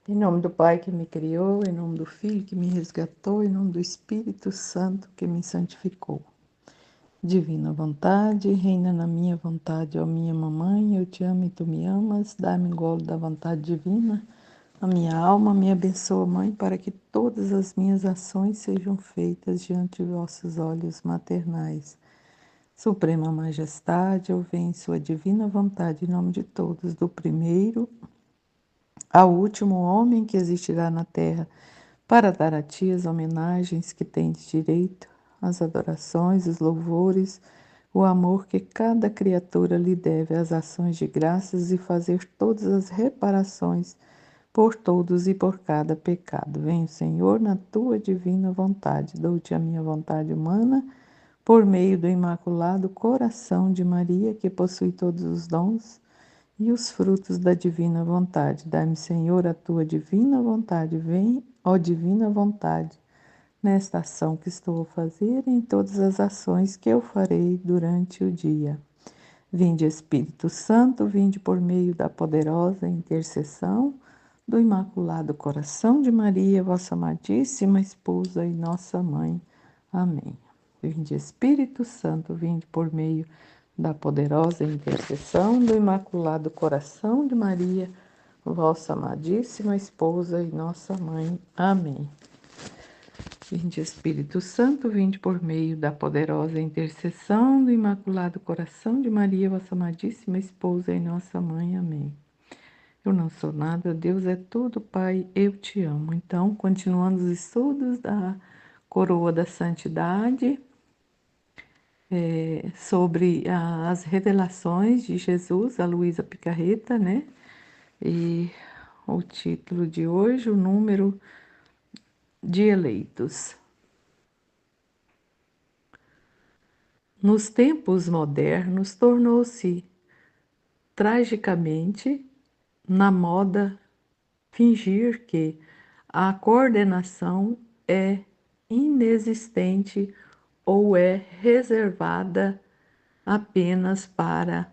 Em nome do Pai que me criou, em nome do Filho que me resgatou, em nome do Espírito Santo que me santificou. Divina vontade, reina na minha vontade, ó minha mamãe, eu te amo e tu me amas, dá-me golo da vontade divina. A minha alma me abençoa, Mãe, para que todas as minhas ações sejam feitas diante de vossos olhos maternais. Suprema Majestade, eu venho em sua divina vontade, em nome de todos, do primeiro ao último homem que existirá na terra, para dar a ti as homenagens que tens direito, as adorações, os louvores, o amor que cada criatura lhe deve, as ações de graças e fazer todas as reparações por todos e por cada pecado. Venho, Senhor, na tua divina vontade, dou-te a minha vontade humana, por meio do imaculado coração de Maria, que possui todos os dons e os frutos da divina vontade. Dai-me, Senhor, a tua divina vontade. Vem, ó divina vontade, nesta ação que estou a fazer e em todas as ações que eu farei durante o dia. Vinde, Espírito Santo, vinde por meio da poderosa intercessão do Imaculado Coração de Maria, vossa amadíssima esposa e nossa mãe. Amém. Vinde, Espírito Santo, vinde por meio da poderosa intercessão do Imaculado Coração de Maria, vossa amadíssima esposa e nossa mãe. Amém. Vinde, Espírito Santo, vinde por meio da poderosa intercessão do Imaculado Coração de Maria, vossa amadíssima esposa e nossa mãe. Amém. Eu não sou nada, Deus é tudo, Pai, eu te amo. Então, continuando os estudos da Coroa da Santidade, sobre as revelações de Jesus, a Luísa Picarreta, né? E o título de hoje, o número de eleitos. Nos tempos modernos, tornou-se tragicamente na moda fingir que a coordenação é inexistente ou é reservada apenas para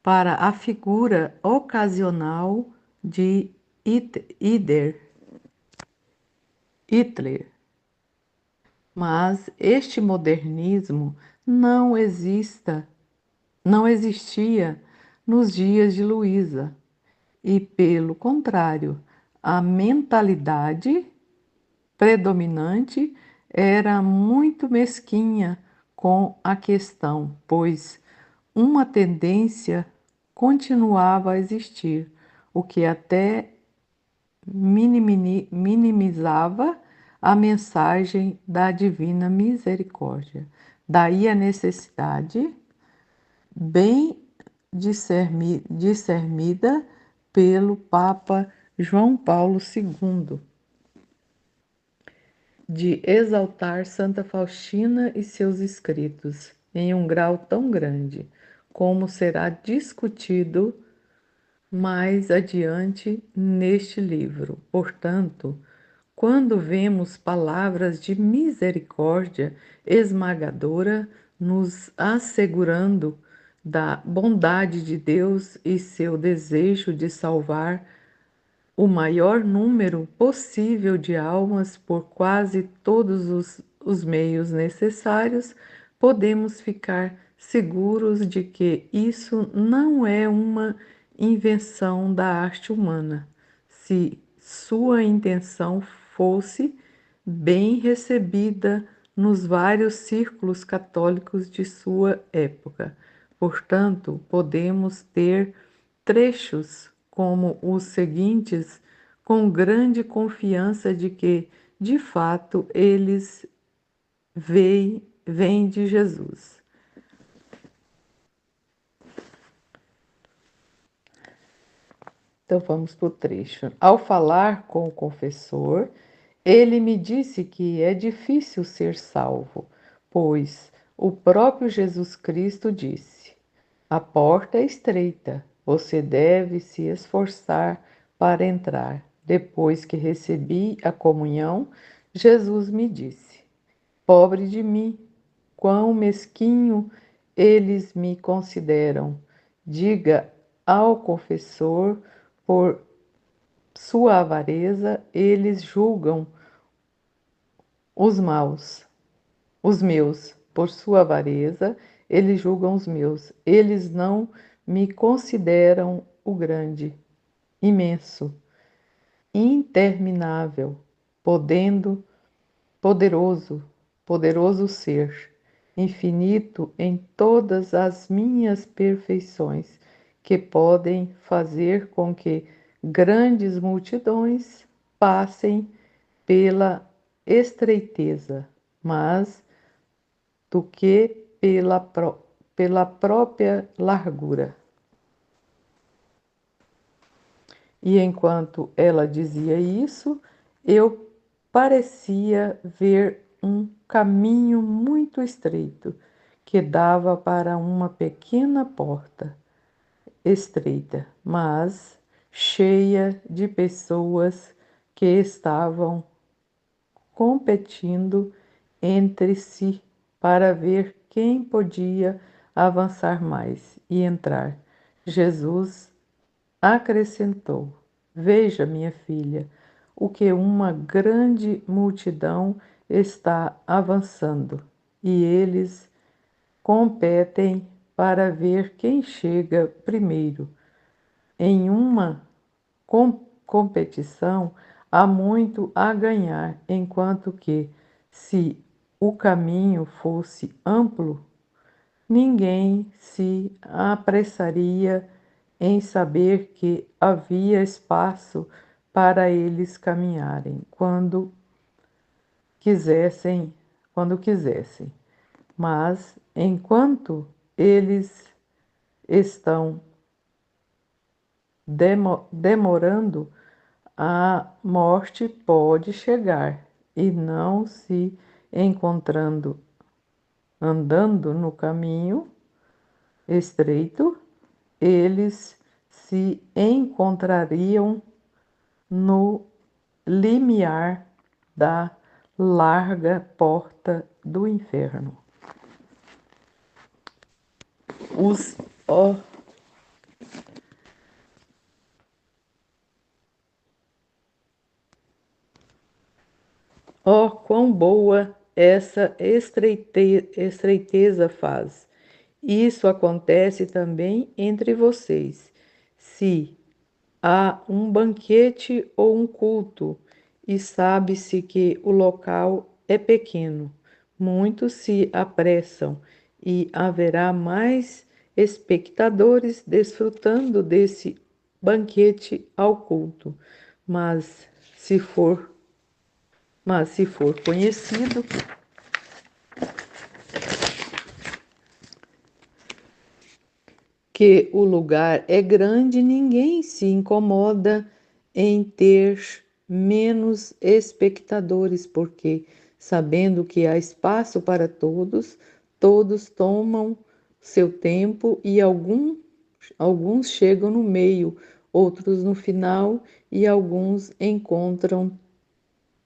a figura ocasional de Hitler. Mas este modernismo não existia nos dias de Luísa, e, pelo contrário, a mentalidade predominante era muito mesquinha com a questão, pois uma tendência continuava a existir, o que até minimizava a mensagem da divina misericórdia. Daí a necessidade, bem discernida pelo Papa João Paulo II, de exaltar Santa Faustina e seus escritos em um grau tão grande, como será discutido mais adiante neste livro. Portanto, quando vemos palavras de misericórdia esmagadora nos assegurando da bondade de Deus e seu desejo de salvar o maior número possível de almas por quase todos os meios necessários, podemos ficar seguros de que isso não é uma invenção da arte humana, se sua intenção fosse bem recebida nos vários círculos católicos de sua época. Portanto, podemos ter trechos como os seguintes com grande confiança de que, de fato, eles vêm de Jesus. Então vamos para o trecho. Ao falar com o confessor, ele me disse que é difícil ser salvo, pois o próprio Jesus Cristo disse: a porta é estreita, você deve se esforçar para entrar. Depois que recebi a comunhão, Jesus me disse: pobre de mim, quão mesquinho eles me consideram. Diga ao confessor, por sua avareza, eles julgam os maus, os meus, por sua avareza, eles julgam os meus. Eles não me consideram o grande, imenso, interminável, podendo, poderoso, poderoso ser, infinito em todas as minhas perfeições, que podem fazer com que grandes multidões passem pela estreiteza, mas do que pela própria largura. E enquanto ela dizia isso, eu parecia ver um caminho muito estreito que dava para uma pequena porta, estreita, mas cheia de pessoas que estavam competindo entre si para ver quem podia avançar mais e entrar. Jesus acrescentou: Veja, minha filha, o que uma grande multidão está avançando, e eles competem para ver quem chega primeiro. Em uma competição, há muito a ganhar, enquanto que, se o caminho fosse amplo, ninguém se apressaria em saber que havia espaço para eles caminharem quisessem, quando quisessem. Mas enquanto eles estão demorando, a morte pode chegar e não se encontrando andando no caminho estreito, eles se encontrariam no limiar da larga porta do inferno. Os ó, ó, quão boa essa estreiteza faz! Isso acontece também entre vocês. Se há um banquete ou um culto, e sabe-se que o local é pequeno, muitos se apressam, e haverá mais espectadores desfrutando desse banquete ao culto. Mas se for, mas se for conhecido que o lugar é grande, ninguém se incomoda em ter menos espectadores, porque, sabendo que há espaço para todos, todos tomam seu tempo e alguns chegam no meio, outros no final e alguns encontram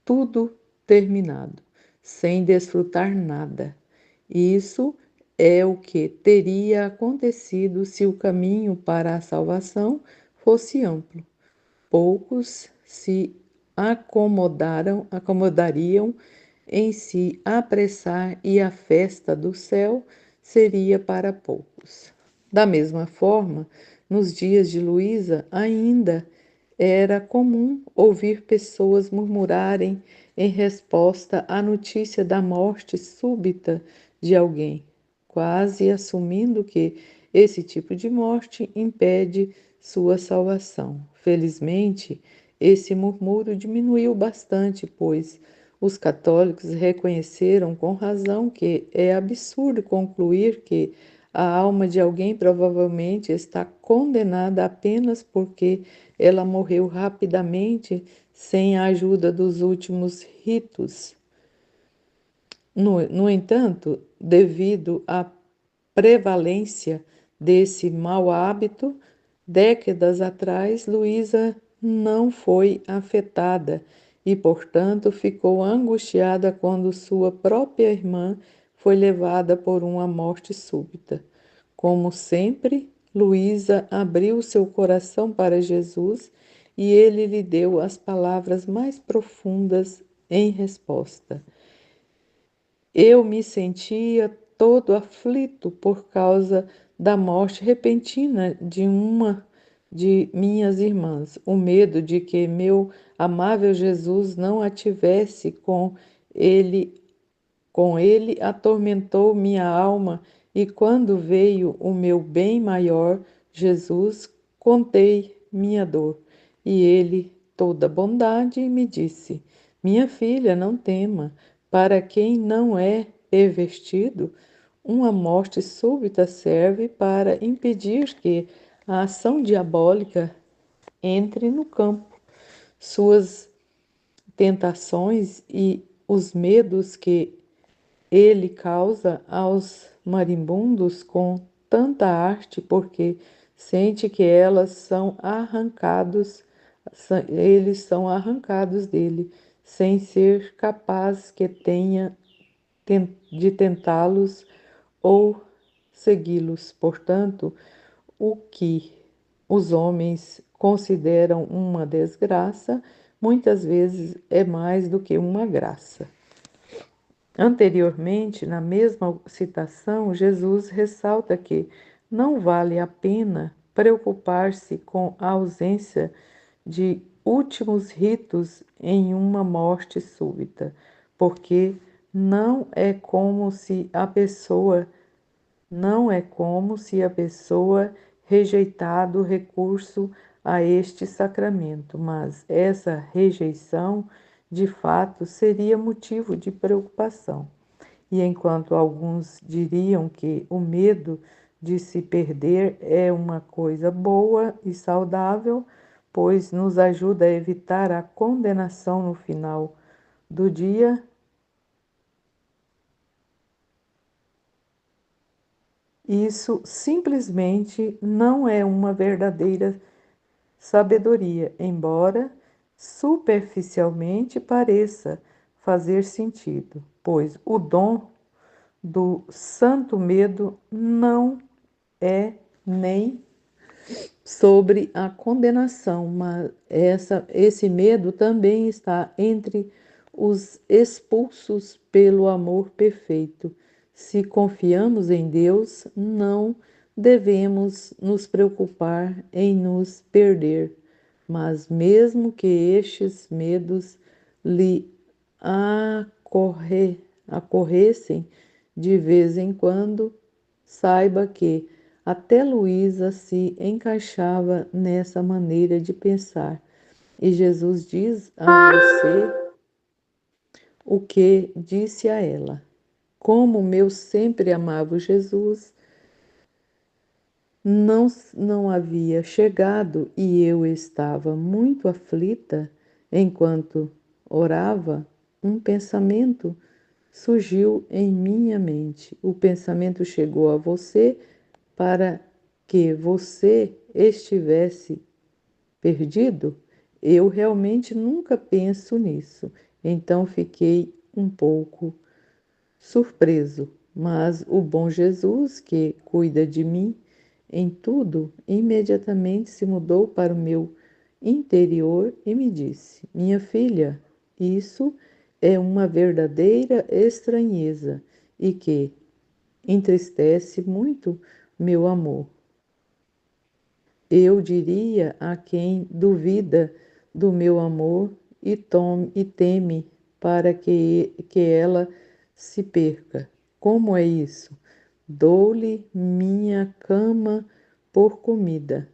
tudo terminado, sem desfrutar nada. Isso é o que teria acontecido se o caminho para a salvação fosse amplo. Poucos se acomodariam em se apressar e a festa do céu seria para poucos. Da mesma forma, nos dias de Luísa, ainda era comum ouvir pessoas murmurarem em resposta à notícia da morte súbita de alguém, quase assumindo que esse tipo de morte impede sua salvação. Felizmente, esse murmúrio diminuiu bastante, pois os católicos reconheceram com razão que é absurdo concluir que a alma de alguém provavelmente está condenada apenas porque ela morreu rapidamente sem a ajuda dos últimos ritos. No entanto, devido à prevalência desse mau hábito, décadas atrás, Luísa não foi afetada e, portanto, ficou angustiada quando sua própria irmã foi levada por uma morte súbita. Como sempre, Luísa abriu seu coração para Jesus e ele lhe deu as palavras mais profundas em resposta. Eu me sentia todo aflito por causa da morte repentina de uma de minhas irmãs. O medo de que meu amável Jesus não a tivesse com ele atormentou minha alma, e quando veio o meu bem maior, Jesus, contei minha dor. E ele, toda bondade, me disse: Minha filha, não tema. Para quem não é pervertido, uma morte súbita serve para impedir que a ação diabólica entre no campo. Suas tentações e os medos que ele causa aos marimbundos com tanta arte, porque sente que eles são arrancados dele, sem ser capaz que tenha de tentá-los ou segui-los. Portanto, o que os homens consideram uma desgraça, muitas vezes é mais do que uma graça. Anteriormente, na mesma citação, Jesus ressalta que não vale a pena preocupar-se com a ausência de últimos ritos em uma morte súbita, porque não é como se a pessoa não é como se a pessoa rejeitado o recurso a este sacramento, mas essa rejeição, de fato, seria motivo de preocupação. E enquanto alguns diriam que o medo de se perder é uma coisa boa e saudável, pois nos ajuda a evitar a condenação no final do dia, isso simplesmente não é uma verdadeira sabedoria, embora superficialmente pareça fazer sentido, pois o dom do santo medo não é nem sobre a condenação, mas esse medo também está entre os expulsos pelo amor perfeito. Se confiamos em Deus, não devemos nos preocupar em nos perder, mas mesmo que estes medos lhe acorressem de vez em quando, saiba que até Luísa se encaixava nessa maneira de pensar. E Jesus diz a você o que disse a ela. Como meu sempre amado Jesus não havia chegado e eu estava muito aflita enquanto orava, um pensamento surgiu em minha mente. O pensamento chegou a você para que você estivesse perdido? Eu realmente nunca penso nisso. Então fiquei um pouco surpreso, mas o bom Jesus, que cuida de mim em tudo, imediatamente se mudou para o meu interior e me disse: Minha filha, isso é uma verdadeira estranheza e que entristece muito meu amor. Eu diria a quem duvida do meu amor e teme para que ela se perca. Como é isso? Dou-lhe minha cama por comida.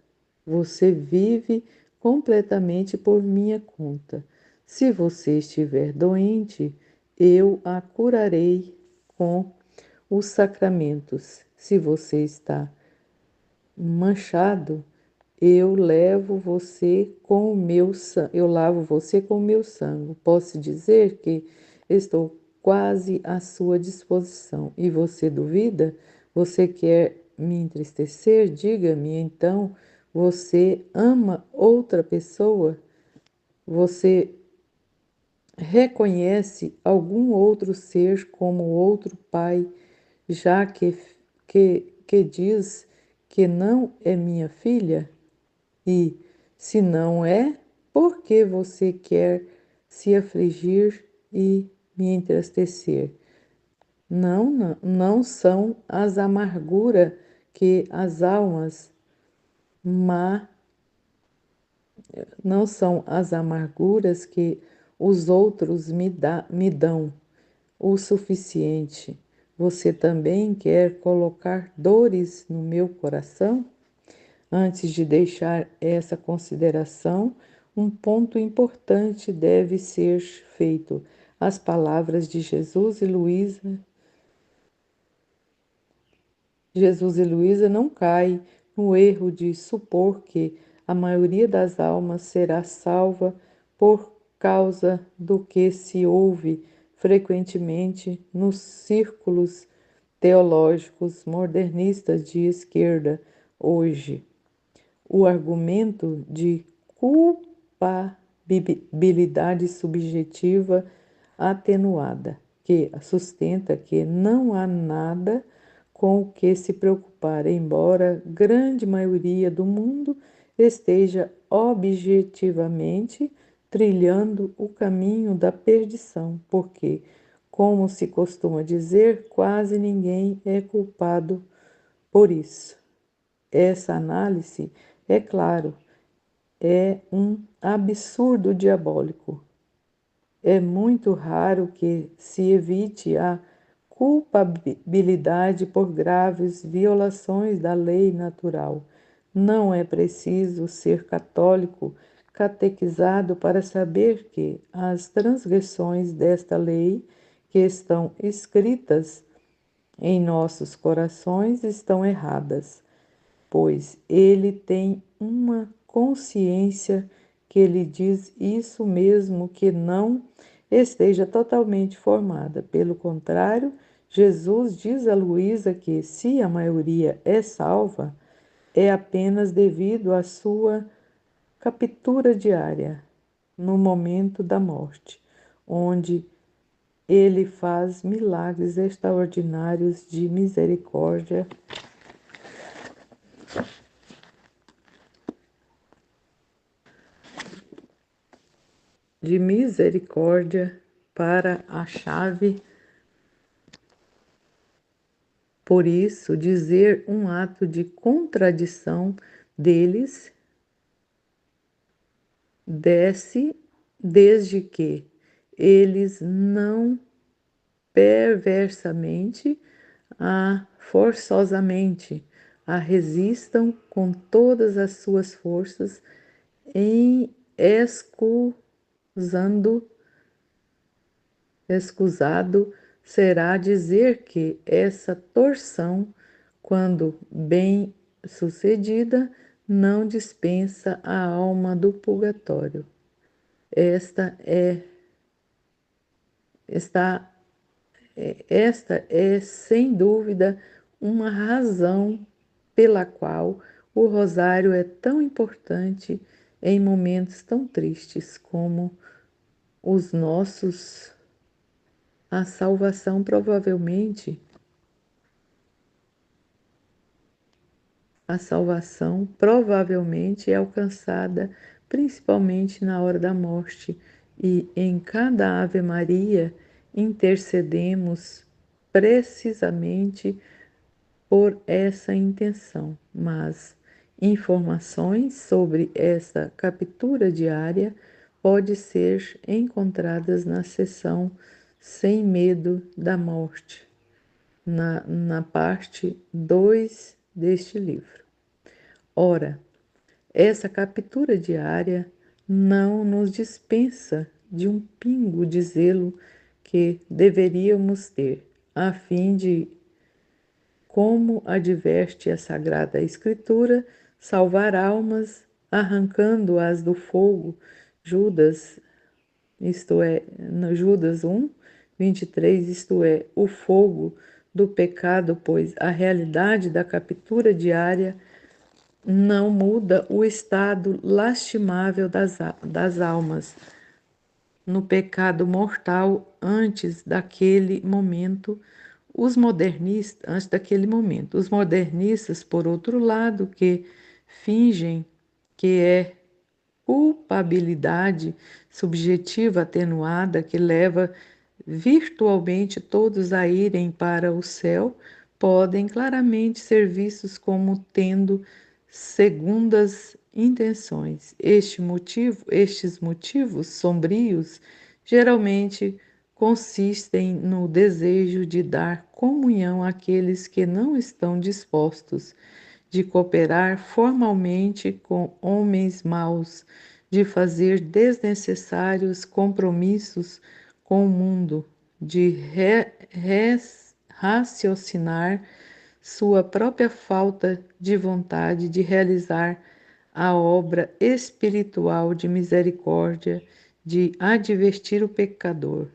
Você vive completamente por minha conta. Se você estiver doente, eu a curarei com os sacramentos. Se você está manchado, eu lavo você com o meu sangue. Posso dizer que estou quase à sua disposição. E você duvida? Você quer me entristecer? Diga-me, então, você ama outra pessoa? Você reconhece algum outro ser como outro pai, já que diz que não é minha filha? E, se não é, por que você quer se afligir e me entristecer? Não são as amarguras que as almas má, não são as amarguras que os outros me dão o suficiente. Você também quer colocar dores no meu coração? Antes de deixar essa consideração, um ponto importante deve ser feito. As palavras de Jesus e Luísa não caem no erro de supor que a maioria das almas será salva por causa do que se ouve frequentemente nos círculos teológicos modernistas de esquerda hoje. O argumento de culpabilidade subjetiva atenuada, que sustenta que não há nada com o que se preocupar, embora grande maioria do mundo esteja objetivamente trilhando o caminho da perdição, porque, como se costuma dizer, quase ninguém é culpado por isso. Essa análise, é claro, é um absurdo diabólico. É muito raro que se evite a culpabilidade por graves violações da lei natural. Não é preciso ser católico catequizado para saber que as transgressões desta lei, que estão escritas em nossos corações, estão erradas, pois ele tem uma consciência que lhe diz isso mesmo que não esteja totalmente formada. Pelo contrário, Jesus diz a Luísa que, se a maioria é salva, é apenas devido à sua captura diária no momento da morte, onde ele faz milagres extraordinários de misericórdia para a chave. Por isso, dizer um ato de contradição deles desde que eles não perversamente, forçosamente, a resistam com todas as suas forças, em escusado será dizer que essa torção, quando bem sucedida, não dispensa a alma do purgatório. Esta é está Esta é, sem dúvida, uma razão pela qual o rosário é tão importante em momentos tão tristes como os nossos. A salvação provavelmente é alcançada principalmente na hora da morte, e em cada Ave Maria intercedemos precisamente por essa intenção. Mas informações sobre essa captura diária podem ser encontradas na seção Sem Medo da Morte, na parte 2 deste livro. Ora, essa captura diária não nos dispensa de um pingo de zelo que deveríamos ter, a fim de, como adverte a Sagrada Escritura, salvar almas, arrancando-as do fogo. Judas, isto é, no Judas 1, 23, isto é, o fogo do pecado, pois a realidade da captura diária não muda o estado lastimável das almas no pecado mortal antes daquele momento. Os modernistas, antes daquele momento, os modernistas, por outro lado, que fingem que é culpabilidade subjetiva atenuada que leva virtualmente todos a irem para o céu, podem claramente ser vistos como tendo segundas intenções. Estes motivos sombrios geralmente consistem no desejo de dar comunhão àqueles que não estão dispostos de cooperar formalmente com homens maus, de fazer desnecessários compromissos com o mundo, de raciocinar sua própria falta de vontade de realizar a obra espiritual de misericórdia, de advertir o pecador,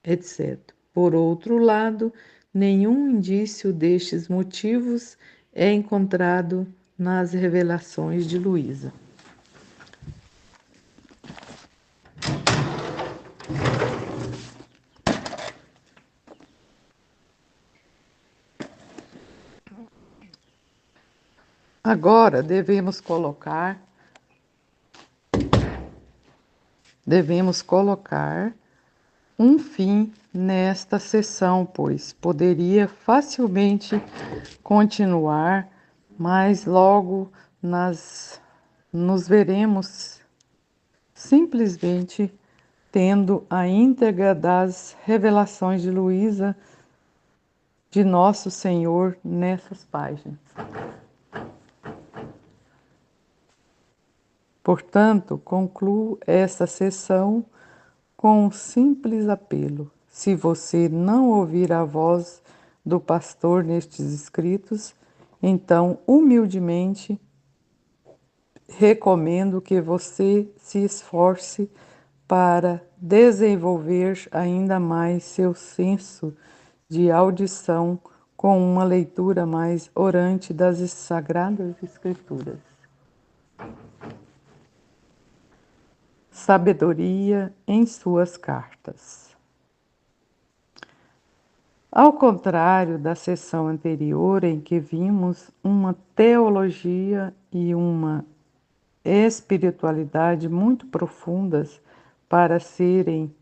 etc. Por outro lado, nenhum indício destes motivos é encontrado nas revelações de Luísa. Agora devemos colocar um fim nesta sessão, pois poderia facilmente continuar, mas logo nos veremos simplesmente tendo a íntegra das revelações de Luísa de Nosso Senhor nessas páginas. Portanto, concluo esta sessão com um simples apelo. Se você não ouvir a voz do pastor nestes escritos, então, humildemente, recomendo que você se esforce para desenvolver ainda mais seu senso de audição com uma leitura mais orante das Sagradas Escrituras. Sabedoria em suas cartas. Ao contrário da sessão anterior, em que vimos uma teologia e uma espiritualidade muito profundas para serem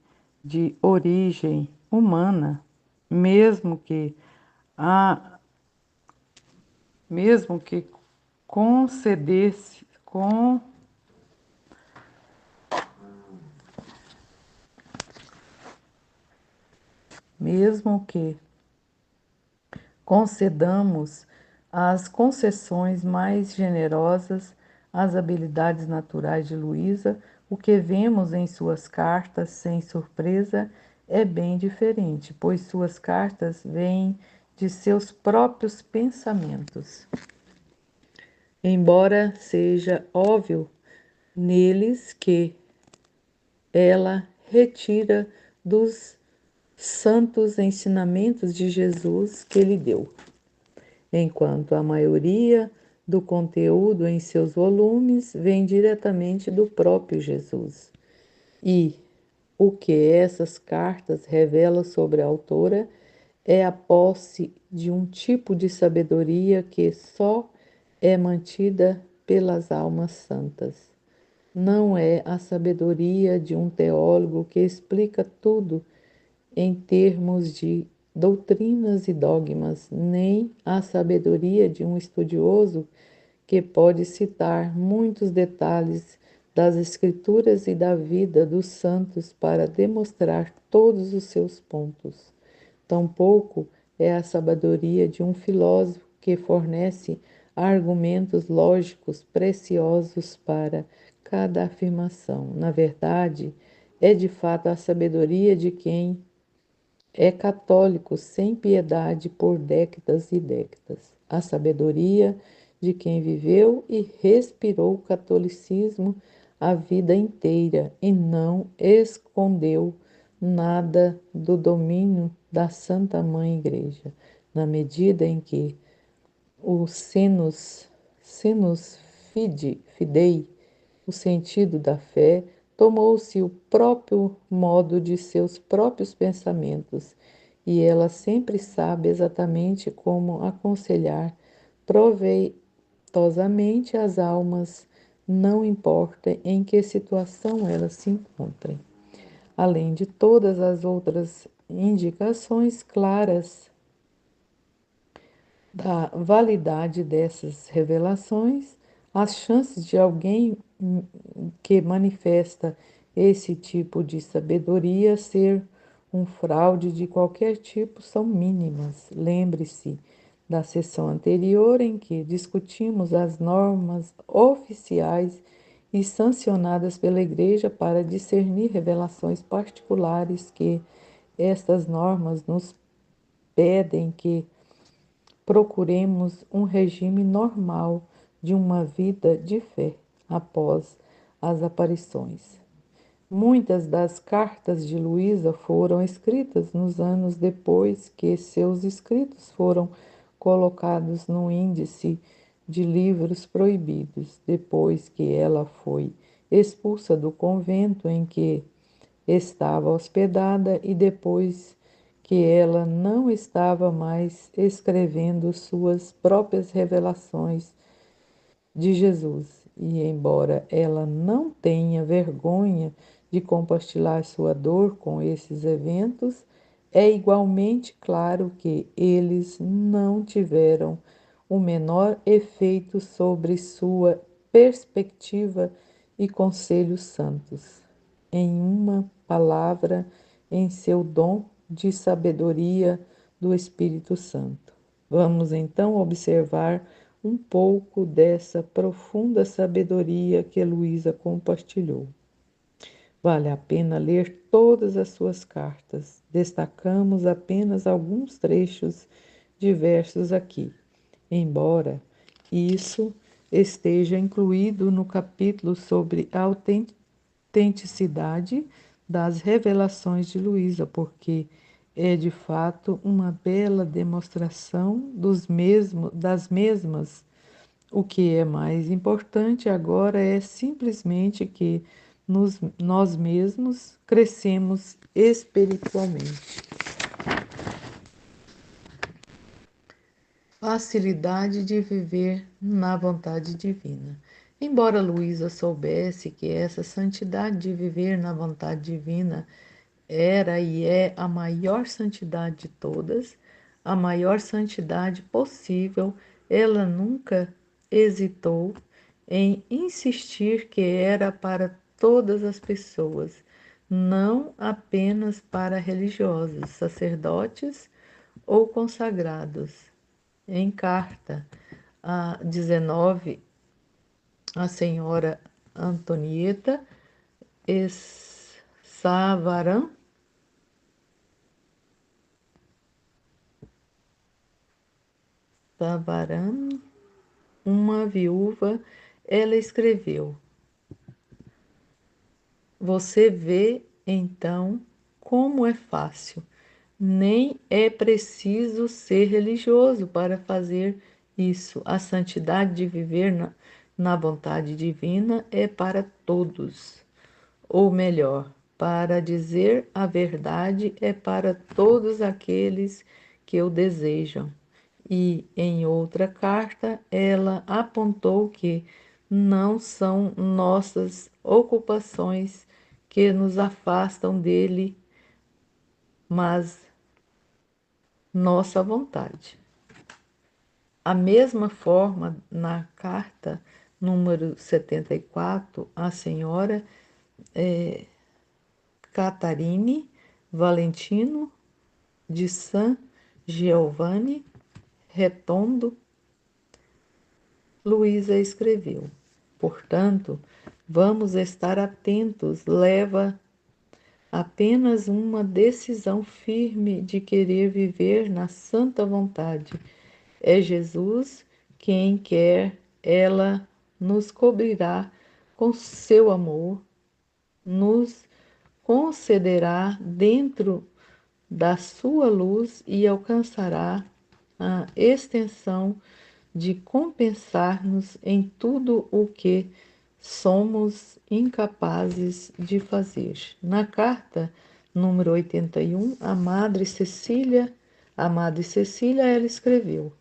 de origem humana, mesmo que concedesse mesmo que concedamos as concessões mais generosas às habilidades naturais de Luísa, o que vemos em suas cartas, sem surpresa, é bem diferente, pois suas cartas vêm de seus próprios pensamentos. Embora seja óbvio neles que ela retira dos santos ensinamentos de Jesus que lhe deu, enquanto a maioria do conteúdo em seus volumes vem diretamente do próprio Jesus. E o que essas cartas revelam sobre a autora é a posse de um tipo de sabedoria que só é mantida pelas almas santas. Não é a sabedoria de um teólogo que explica tudo em termos de doutrinas e dogmas, nem a sabedoria de um estudioso que pode citar muitos detalhes das Escrituras e da vida dos santos para demonstrar todos os seus pontos. Tampouco é a sabedoria de um filósofo que fornece argumentos lógicos preciosos para cada afirmação. Na verdade, é de fato a sabedoria de quem é católico sem piedade por décadas e décadas. A sabedoria de quem viveu e respirou o catolicismo a vida inteira e não escondeu nada do domínio da Santa Mãe Igreja, na medida em que o senus fidei, o sentido da fé, tomou-se o próprio modo de seus próprios pensamentos e ela sempre sabe exatamente como aconselhar proveitosamente as almas, não importa em que situação elas se encontrem. Além de todas as outras indicações claras da validade dessas revelações, as chances de alguém que manifesta esse tipo de sabedoria ser um fraude de qualquer tipo são mínimas. Lembre-se da sessão anterior em que discutimos as normas oficiais e sancionadas pela Igreja para discernir revelações particulares que estas normas nos pedem que procuremos um regime normal de uma vida de fé após as aparições. Muitas das cartas de Luísa foram escritas nos anos depois que seus escritos foram colocados no índice de livros proibidos, depois que ela foi expulsa do convento em que estava hospedada e depois que ela não estava mais escrevendo suas próprias revelações de Jesus. E embora ela não tenha vergonha de compartilhar sua dor com esses eventos, é igualmente claro que eles não tiveram o menor efeito sobre sua perspectiva e conselhos santos. Em uma palavra, em seu dom de sabedoria do Espírito Santo. Vamos então observar um pouco dessa profunda sabedoria que Luísa compartilhou. Vale a pena ler todas as suas cartas. Destacamos apenas alguns trechos diversos aqui, embora isso esteja incluído no capítulo sobre a autenticidade das revelações de Luísa, porque é de fato uma bela demonstração das mesmas. O que é mais importante agora é simplesmente que nós mesmos crescemos espiritualmente. Facilidade de viver na vontade divina. Embora Luísa soubesse que essa santidade de viver na vontade divina era e é a maior santidade de todas, a maior santidade possível, ela nunca hesitou em insistir que era para todas as pessoas, não apenas para religiosos, sacerdotes ou consagrados. Em carta a 19, a senhora Antonieta Savaran, uma viúva, ela escreveu: Você vê então como é fácil. Nem é preciso ser religioso para fazer isso. A santidade de viver na vontade divina é para todos. Ou melhor, para dizer a verdade, é para todos aqueles que o desejam. E em outra carta, ela apontou que não são nossas ocupações que nos afastam dele, mas nossa vontade. A mesma forma, na carta número 74, a senhora Catarine Valentino de San Giovanni Retondo, Luísa escreveu: Portanto, vamos estar atentos, leva apenas uma decisão firme de querer viver na santa vontade. É Jesus quem quer, ela nos cobrirá com seu amor, nos concederá dentro da sua luz e alcançará a extensão de compensar-nos em tudo o que somos incapazes de fazer. Na carta número 81, a Madre Cecília, ela escreveu: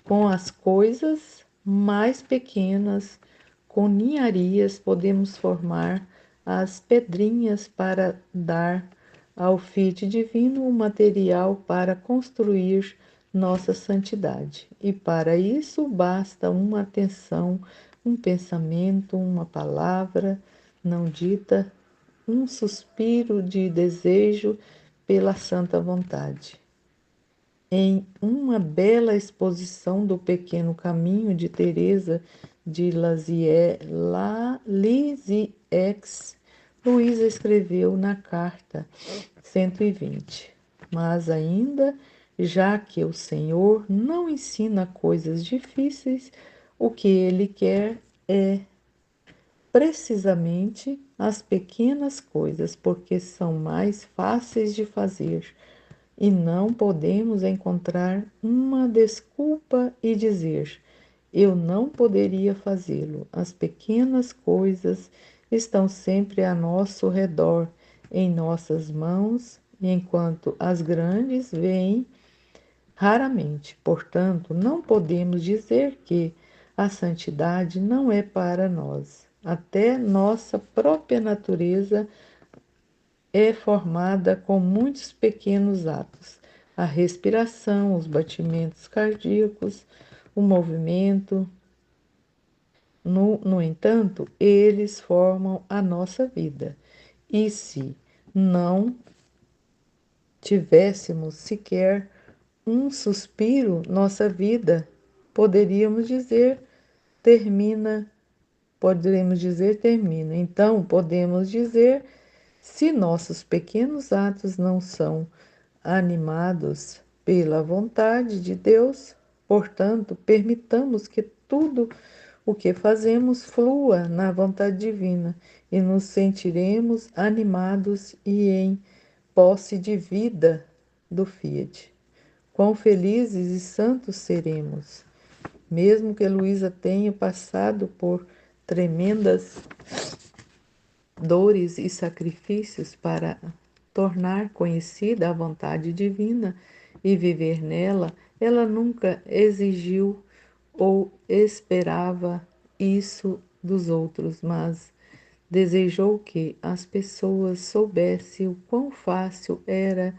com as coisas mais pequenas, com ninharias, podemos formar as pedrinhas para dar ao Fiat Divino o material para construir nossa santidade. E para isso basta uma atenção, um pensamento, uma palavra não dita, um suspiro de desejo pela santa vontade. Em uma bela exposição do Pequeno Caminho de Teresa de Lisieux, Luísa escreveu na carta 120: mas ainda, já que o Senhor não ensina coisas difíceis, o que Ele quer é precisamente as pequenas coisas, porque são mais fáceis de fazer, e não podemos encontrar uma desculpa e dizer: eu não poderia fazê-lo. As pequenas coisas estão sempre a nosso redor, em nossas mãos, enquanto as grandes vêm raramente. Portanto, não podemos dizer que a santidade não é para nós. Até nossa própria natureza é formada com muitos pequenos atos. A respiração, os batimentos cardíacos, o movimento. No entanto, eles formam a nossa vida. E se não tivéssemos sequer um suspiro, nossa vida, poderíamos dizer, termina. Poderemos dizer, termina. Então, podemos dizer, se nossos pequenos atos não são animados pela vontade de Deus, portanto, permitamos que tudo o que fazemos flua na vontade divina e nos sentiremos animados e em posse de vida do Fiat. Quão felizes e santos seremos! Mesmo que Luísa tenha passado por tremendas dores e sacrifícios para tornar conhecida a vontade divina e viver nela, ela nunca exigiu ou esperava isso dos outros, mas desejou que as pessoas soubessem o quão fácil era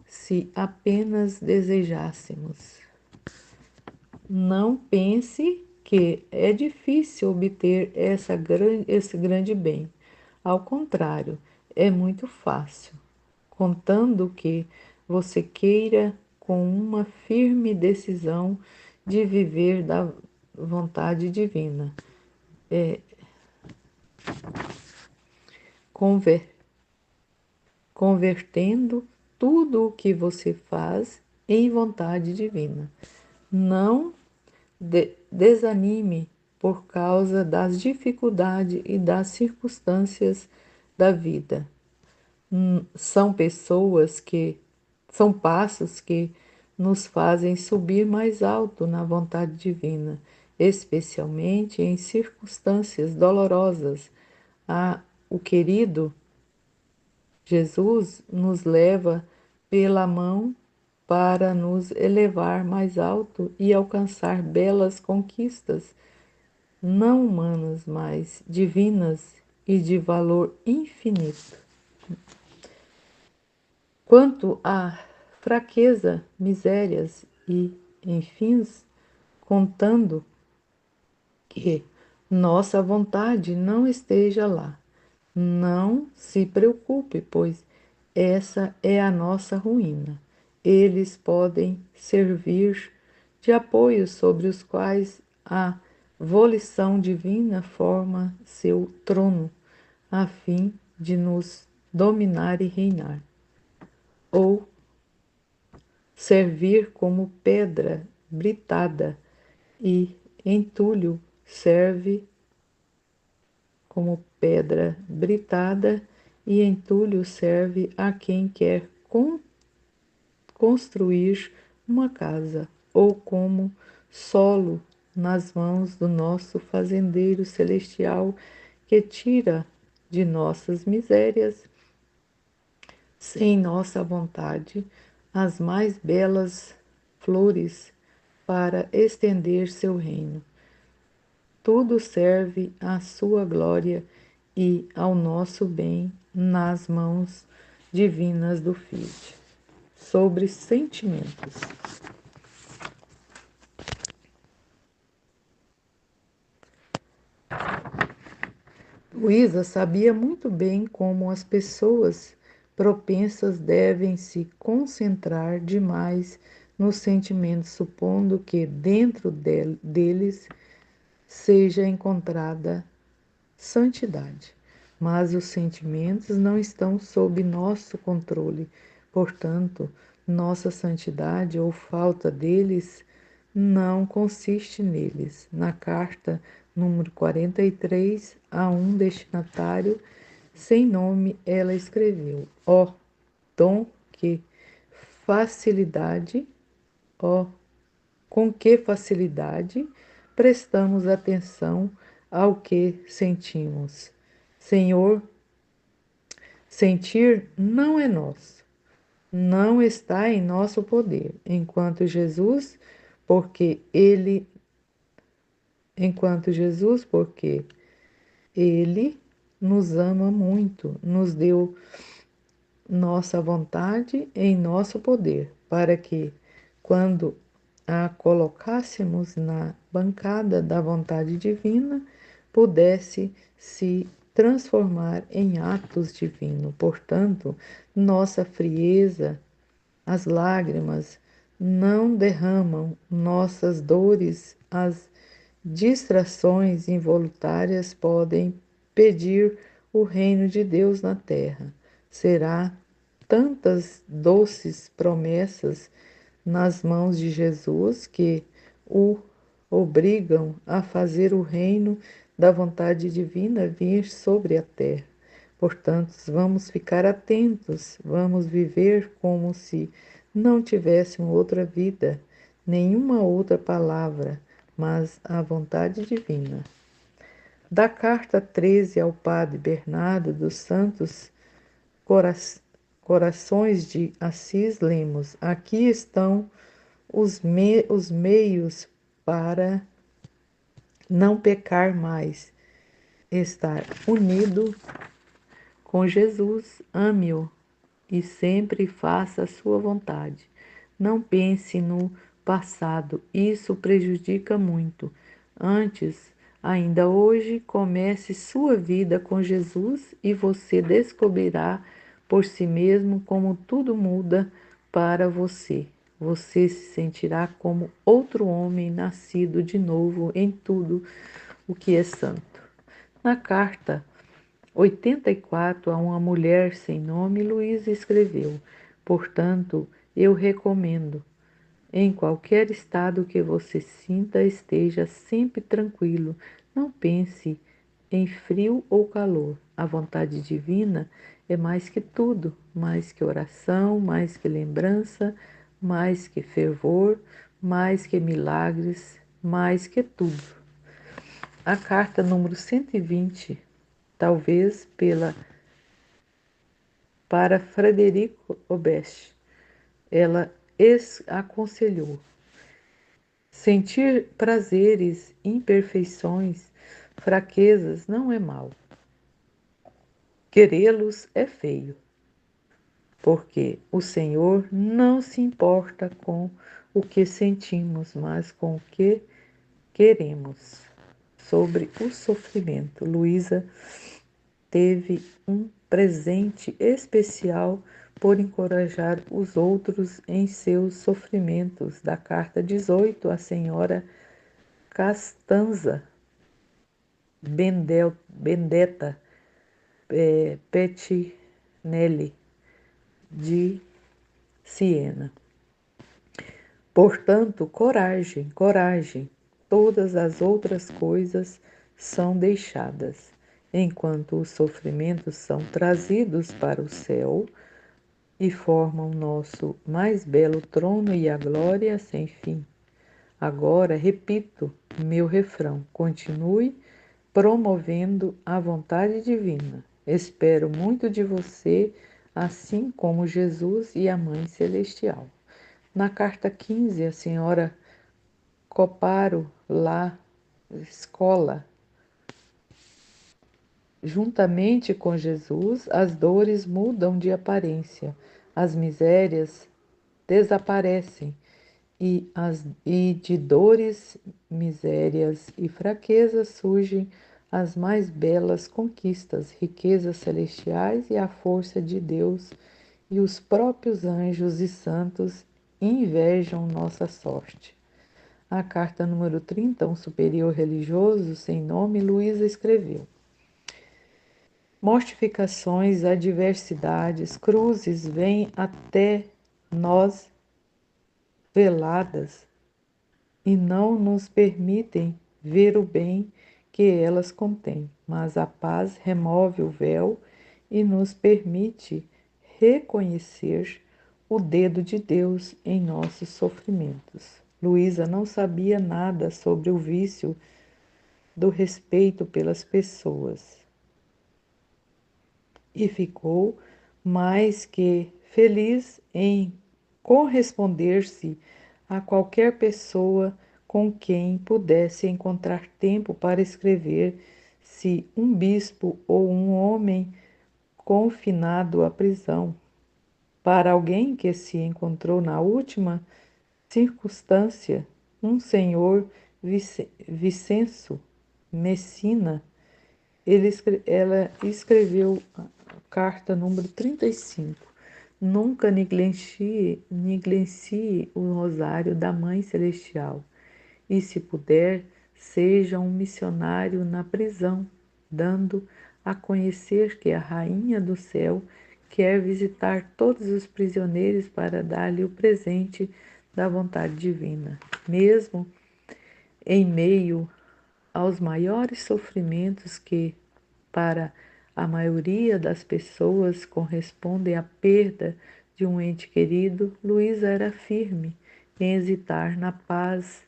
se apenas desejássemos. Não pense que é difícil obter esse grande bem. Ao contrário, é muito fácil, contando que você queira com uma firme decisão de viver da vontade divina, conver- convertendo tudo o que você faz em vontade divina. Não desanime por causa das dificuldades e das circunstâncias da vida. São pessoas que são passos que nos fazem subir mais alto na vontade divina, especialmente em circunstâncias dolorosas. O querido Jesus nos leva pela mão para nos elevar mais alto e alcançar belas conquistas, não humanas, mas divinas e de valor infinito. Quanto à fraqueza, misérias e enfins, contando que nossa vontade não esteja lá. Não se preocupe, pois essa é a nossa ruína. Eles podem servir de apoio sobre os quais a volição divina forma seu trono, a fim de nos dominar e reinar. Ou servir como pedra britada e entulho serve como pedra britada e entulho serve a quem quer construir uma casa, ou como solo nas mãos do nosso fazendeiro celestial que tira de nossas misérias sem nossa vontade, as mais belas flores para estender seu reino. Tudo serve à sua glória e ao nosso bem nas mãos divinas do Filho. Sobre sentimentos. Luísa sabia muito bem como as pessoas propensas devem se concentrar demais nos sentimentos, supondo que dentro deles seja encontrada santidade. Mas os sentimentos não estão sob nosso controle, portanto, nossa santidade ou falta deles não consiste neles. Na carta número 43 a um destinatário sem nome, ela escreveu: ó, dom que facilidade, ó, com que facilidade prestamos atenção ao que sentimos. Senhor, sentir não é nosso, não está em nosso poder, porque ele nos ama muito, nos deu nossa vontade em nosso poder, para que, quando a colocássemos na bancada da vontade divina, pudesse se transformar em atos divinos. Portanto, nossa frieza, as lágrimas não derramam, nossas dores, as distrações involuntárias podem pedir o reino de Deus na terra. Será tantas doces promessas nas mãos de Jesus que o obrigam a fazer o reino da vontade divina vir sobre a terra. Portanto, vamos ficar atentos, vamos viver como se não tivéssemos outra vida, nenhuma outra palavra, mas a vontade divina. Da carta 13 ao padre Bernardo dos Santos Corações de Assis, lemos: aqui estão os meios para não pecar mais, estar unido com Jesus, ame-o e sempre faça a sua vontade. Não pense no passado, isso prejudica muito. Antes, ainda hoje, comece sua vida com Jesus e você descobrirá por si mesmo como tudo muda para você. Você se sentirá como outro homem nascido de novo em tudo o que é santo. Na carta 84 a uma mulher sem nome, Luísa escreveu: portanto, eu recomendo, em qualquer estado que você sinta, esteja sempre tranquilo. Não pense em frio ou calor. A vontade divina é mais que tudo, mais que oração, mais que lembrança, mais que fervor, mais que milagres, mais que tudo. A carta número 120, talvez para Frederico Obest, ela aconselhou: sentir prazeres, imperfeições, fraquezas não é mal. Querê-los é feio, porque o Senhor não se importa com o que sentimos, mas com o que queremos. Sobre o sofrimento, Luísa teve um presente especial por encorajar os outros em seus sofrimentos. Da carta 18 à senhora Castanza Bendetta Pettinelli, de Siena. Portanto, coragem, coragem, todas as outras coisas são deixadas, enquanto os sofrimentos são trazidos para o céu e formam nosso mais belo trono e a glória sem fim. Agora, repito meu refrão: continue promovendo a vontade divina. Espero muito de você assim como Jesus e a Mãe Celestial. Na carta 15, a senhora Coparo lá, escola, juntamente com Jesus, as dores mudam de aparência, as misérias desaparecem e de dores, misérias e fraquezas surgem as mais belas conquistas, riquezas celestiais e a força de Deus, e os próprios anjos e santos invejam nossa sorte. A carta número 30, um superior religioso sem nome, Luísa escreveu: mortificações, adversidades, cruzes vêm até nós veladas e não nos permitem ver o bem que elas contêm, mas a paz remove o véu e nos permite reconhecer o dedo de Deus em nossos sofrimentos. Luísa não sabia nada sobre o vício do respeito pelas pessoas e ficou mais que feliz em corresponder-se a qualquer pessoa com quem pudesse encontrar tempo para escrever, se um bispo ou um homem confinado à prisão. Para alguém que se encontrou na última circunstância, um senhor Vicenço Messina, ela escreveu a carta número 35. Nunca negligencie o rosário da Mãe Celestial e, se puder, seja um missionário na prisão, dando a conhecer que a Rainha do Céu quer visitar todos os prisioneiros para dar-lhe o presente da vontade divina. Mesmo em meio aos maiores sofrimentos que, para a maioria das pessoas, correspondem à perda de um ente querido, Luísa era firme em hesitar na paz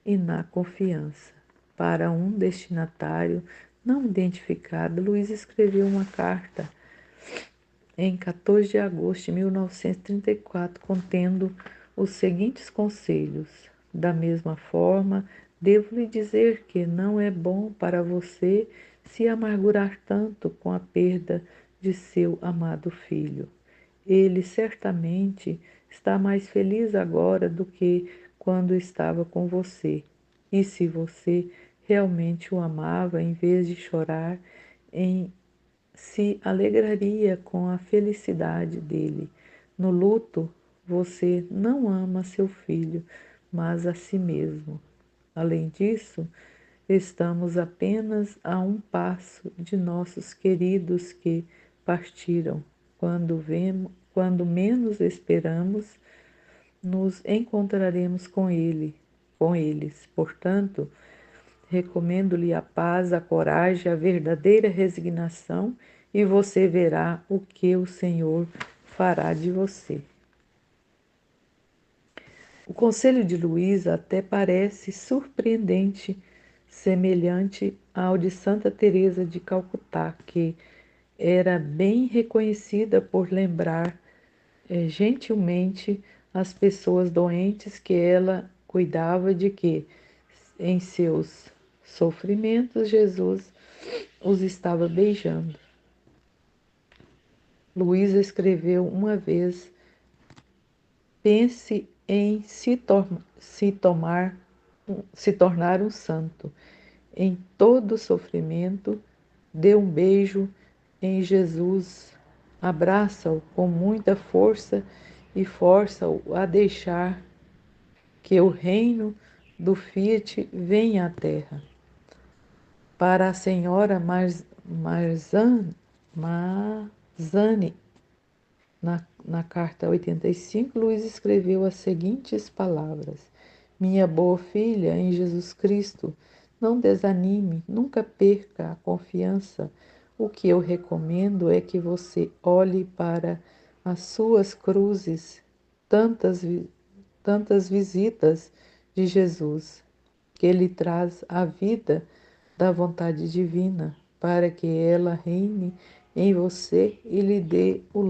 e na confiança. Para um destinatário não identificado, Luísa escreveu uma carta em 14 de agosto de 1934, contendo os seguintes conselhos: da mesma forma, devo lhe dizer que não é bom para você se amargurar tanto com a perda de seu amado filho. Ele certamente está mais feliz agora do que quando estava com você. E se você realmente o amava, em vez de chorar, se alegraria com a felicidade dele. No luto, você não ama seu filho, mas a si mesmo. Além disso, estamos apenas a um passo de nossos queridos que partiram. Quando menos esperamos, nos encontraremos com eles. Portanto, recomendo-lhe a paz, a coragem, a verdadeira resignação, e você verá o que o Senhor fará de você. O conselho de Luísa até parece surpreendente, semelhante ao de Santa Teresa de Calcutá, que era bem reconhecida por lembrar gentilmente as pessoas doentes que ela cuidava de que, em seus sofrimentos, Jesus os estava beijando. Luísa escreveu uma vez: pense em se tornar um santo. Em todo sofrimento, dê um beijo em Jesus, abraça-o com muita força e força-o a deixar que o reino do Fiat venha à terra. Para a senhora Marzani, na carta 85, Luiz escreveu as seguintes palavras: minha boa filha em Jesus Cristo, não desanime, nunca perca a confiança. O que eu recomendo é que você olhe para as suas cruzes, tantas visitas de Jesus, que ele traz a vida da vontade divina, para que ela reine em você e lhe dê o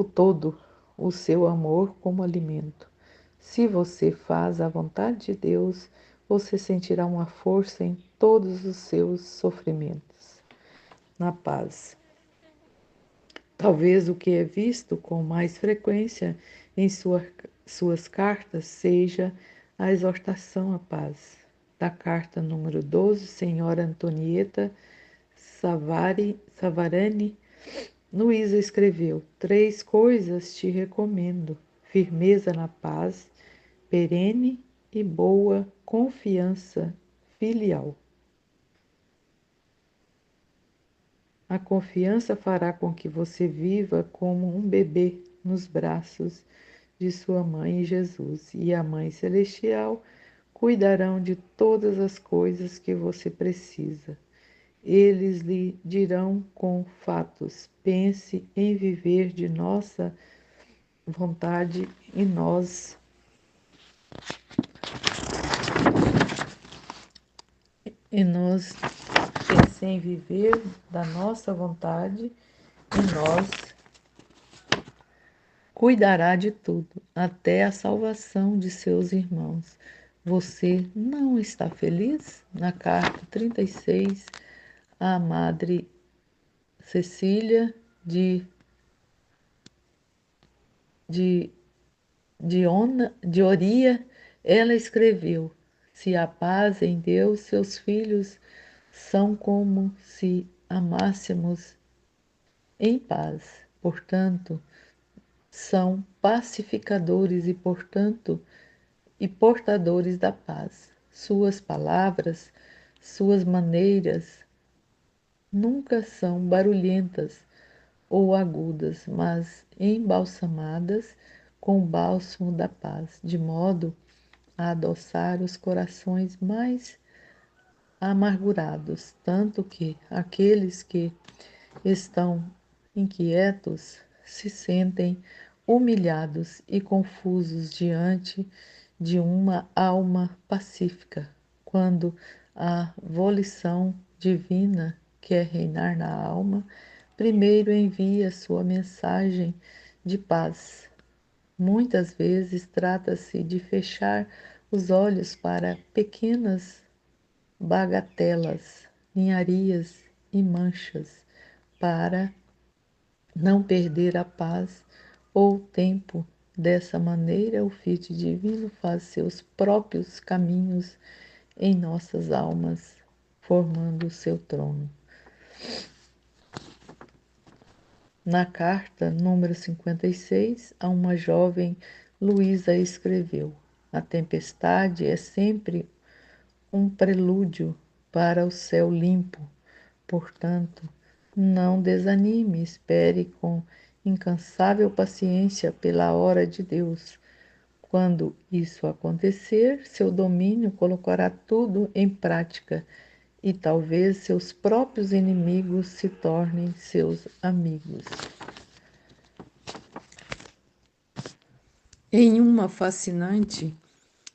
todo, o seu amor como alimento. Se você faz a vontade de Deus, você sentirá uma força em todos os seus sofrimentos. Na paz. Talvez o que é visto com mais frequência em suas cartas seja a exortação à paz. Da carta número 12, Senhora Antonieta Savarani, Luísa escreveu: 3 coisas te recomendo: firmeza na paz, perene e boa confiança filial. A confiança fará com que você viva como um bebê nos braços de sua mãe Jesus, e a Mãe Celestial cuidarão de todas as coisas que você precisa. Eles lhe dirão com fatos: pense em viver de nossa vontade e nós pense em viver da nossa vontade e nós cuidará de tudo, até a salvação de seus irmãos. Você não está feliz? Na carta 36, a Madre Cecília de, de Oria, ela escreveu: se há paz em Deus, seus filhos são como se amássemos em paz. Portanto, são pacificadores e portadores da paz. Suas palavras, suas maneiras nunca são barulhentas ou agudas, mas embalsamadas com o bálsamo da paz, de modo a adoçar os corações mais amargurados, tanto que aqueles que estão inquietos se sentem humilhados e confusos diante de uma alma pacífica, quando a volição divina quer reinar na alma, primeiro envia sua mensagem de paz. Muitas vezes trata-se de fechar os olhos para pequenas bagatelas, ninharias e manchas, para não perder a paz ou tempo. Dessa maneira, o Filho Divino faz seus próprios caminhos em nossas almas, formando o seu trono. Na carta número 56, a uma jovem, Luísa escreveu: a tempestade é sempre um prelúdio para o céu limpo. Portanto, não desanime, espere com incansável paciência pela hora de Deus. Quando isso acontecer, seu domínio colocará tudo em prática e talvez seus próprios inimigos se tornem seus amigos. Em uma fascinante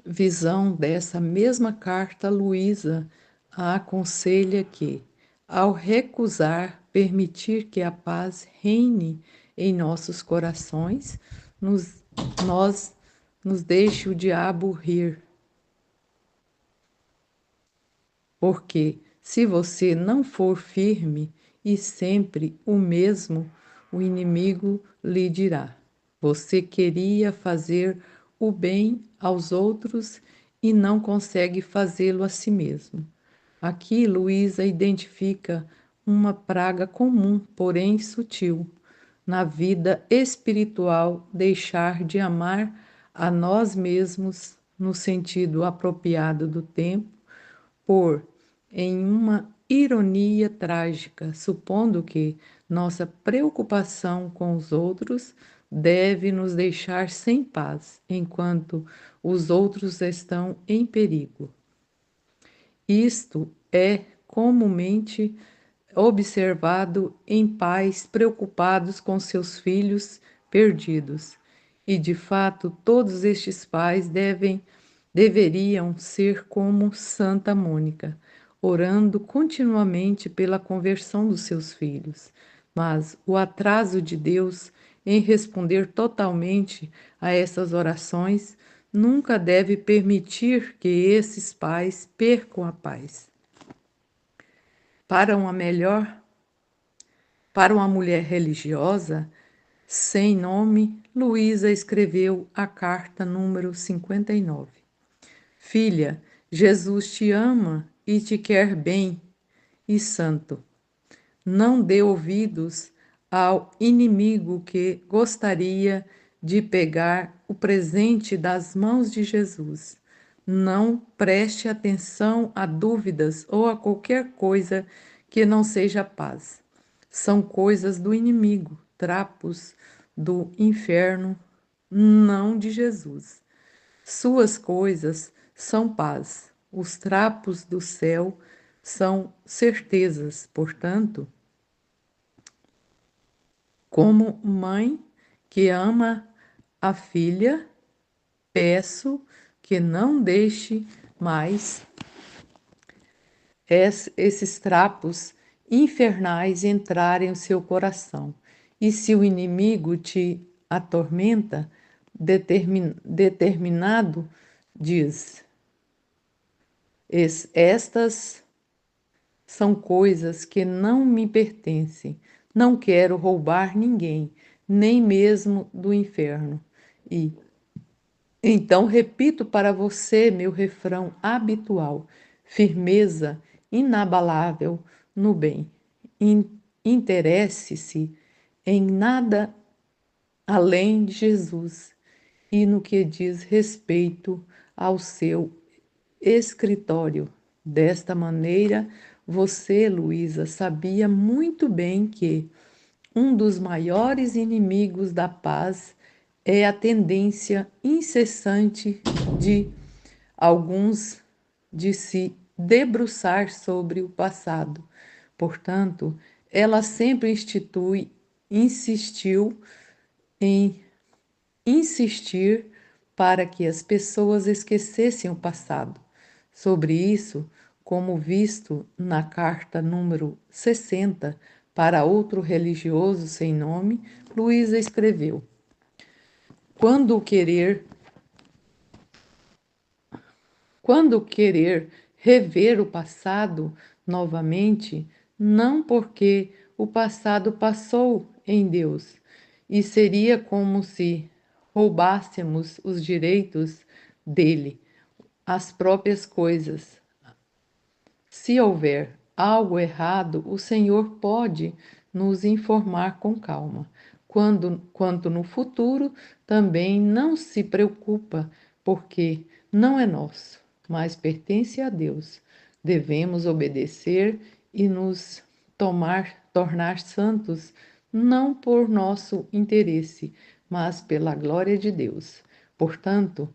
visão dessa mesma carta, Luísa a aconselha que, ao recusar permitir que a paz reine em nossos corações, nós nos deixe o diabo rir. Porque se você não for firme e sempre o mesmo, o inimigo lhe dirá: você queria fazer o bem aos outros e não consegue fazê-lo a si mesmo. Aqui, Luísa identifica uma praga comum, porém sutil, na vida espiritual: deixar de amar a nós mesmos no sentido apropriado do tempo, por, em uma ironia trágica, supondo que nossa preocupação com os outros deve nos deixar sem paz, enquanto os outros estão em perigo. Isto é comumente observado em pais preocupados com seus filhos perdidos. E, de fato, todos estes pais deveriam ser como Santa Mônica, orando continuamente pela conversão dos seus filhos. Mas o atraso de Deus em responder totalmente a essas orações nunca deve permitir que esses pais percam a paz. Para uma melhor, para uma mulher religiosa, sem nome, Luísa escreveu a carta número 59. Filha, Jesus te ama e te quer bem e santo. Não dê ouvidos ao inimigo que gostaria de pegar o presente das mãos de Jesus. Não preste atenção a dúvidas ou a qualquer coisa que não seja paz. São coisas do inimigo, trapos do inferno, não de Jesus. Suas coisas são paz. Os trapos do céu são certezas. Portanto, como mãe que ama a filha, peço que não deixe mais esses trapos infernais entrarem no seu coração. E se o inimigo te atormenta, determinado, diz: estas são coisas que não me pertencem. Não quero roubar ninguém, nem mesmo do inferno. E então repito para você meu refrão habitual: firmeza inabalável no bem. Interesse-se em nada além de Jesus e no que diz respeito ao seu escritório. Desta maneira, você, Luísa, sabia muito bem que um dos maiores inimigos da paz é a tendência incessante de alguns de se debruçar sobre o passado. Portanto, ela sempre insistiu em insistir para que as pessoas esquecessem o passado. Sobre isso, como visto na carta número 60 para outro religioso sem nome, Luísa escreveu: Quando querer Quando querer rever o passado novamente, não porque o passado passou em Deus, e seria como se roubássemos os direitos dele, as próprias coisas. Se houver algo errado, o Senhor pode nos informar com calma. Quanto no futuro, também não se preocupa, porque não é nosso, mas pertence a Deus. Devemos obedecer e nos tornar santos, não por nosso interesse, mas pela glória de Deus. Portanto,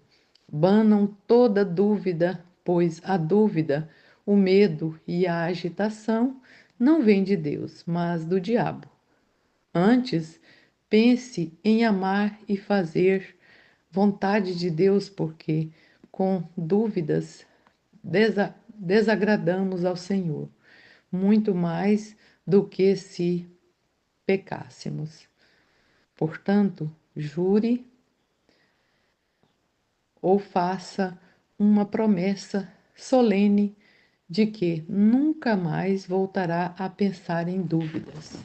banam toda dúvida, pois a dúvida, o medo e a agitação não vêm de Deus, mas do diabo. Antes, pense em amar e fazer vontade de Deus, porque com dúvidas desagradamos ao Senhor, muito mais do que se pecássemos. Portanto, jure ou faça uma promessa solene de que nunca mais voltará a pensar em dúvidas.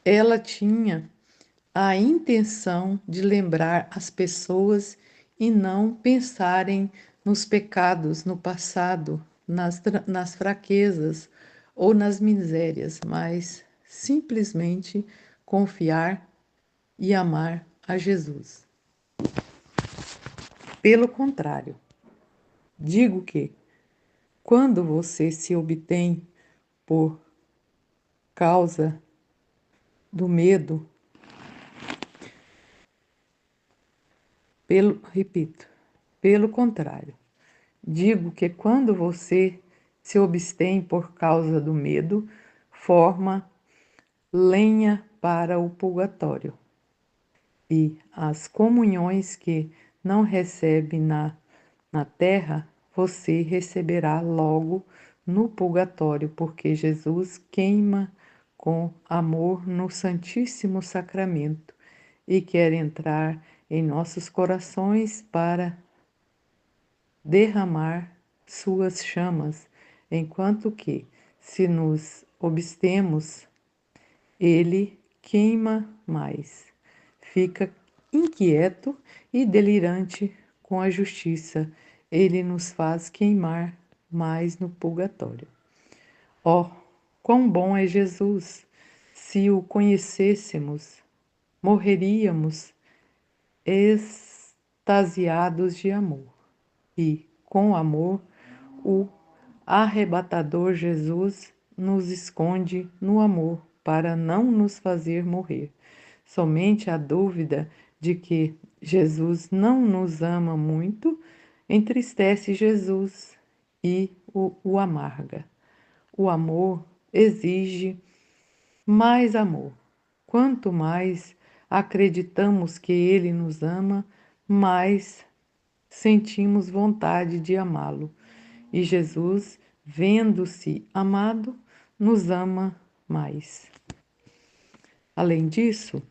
Ela tinha a intenção de lembrar as pessoas e não pensarem nos pecados no passado, nas fraquezas ou nas misérias, mas simplesmente confiar e amar a Jesus. Pelo contrário, digo que quando você se obtém por causa do medo, repito, pelo contrário, digo que quando você se abstém por causa do medo, forma lenha para o purgatório. E as comunhões que não recebe na terra, você receberá logo no purgatório, porque Jesus queima com amor no Santíssimo Sacramento e quer entrar em nossos corações para derramar suas chamas, enquanto que, se nos obstemos, ele queima mais, fica inquieto e delirante com a justiça. Ele nos faz queimar mais no purgatório. Oh, quão bom é Jesus! Se o conhecêssemos, morreríamos extasiados de amor. E, com amor, o arrebatador Jesus nos esconde no amor para não nos fazer morrer. Somente a dúvida de que Jesus não nos ama muito entristece Jesus e o amarga. O amor exige mais amor. Quanto mais acreditamos que Ele nos ama, mais sentimos vontade de amá-lo. E Jesus, vendo-se amado, nos ama mais. Além disso,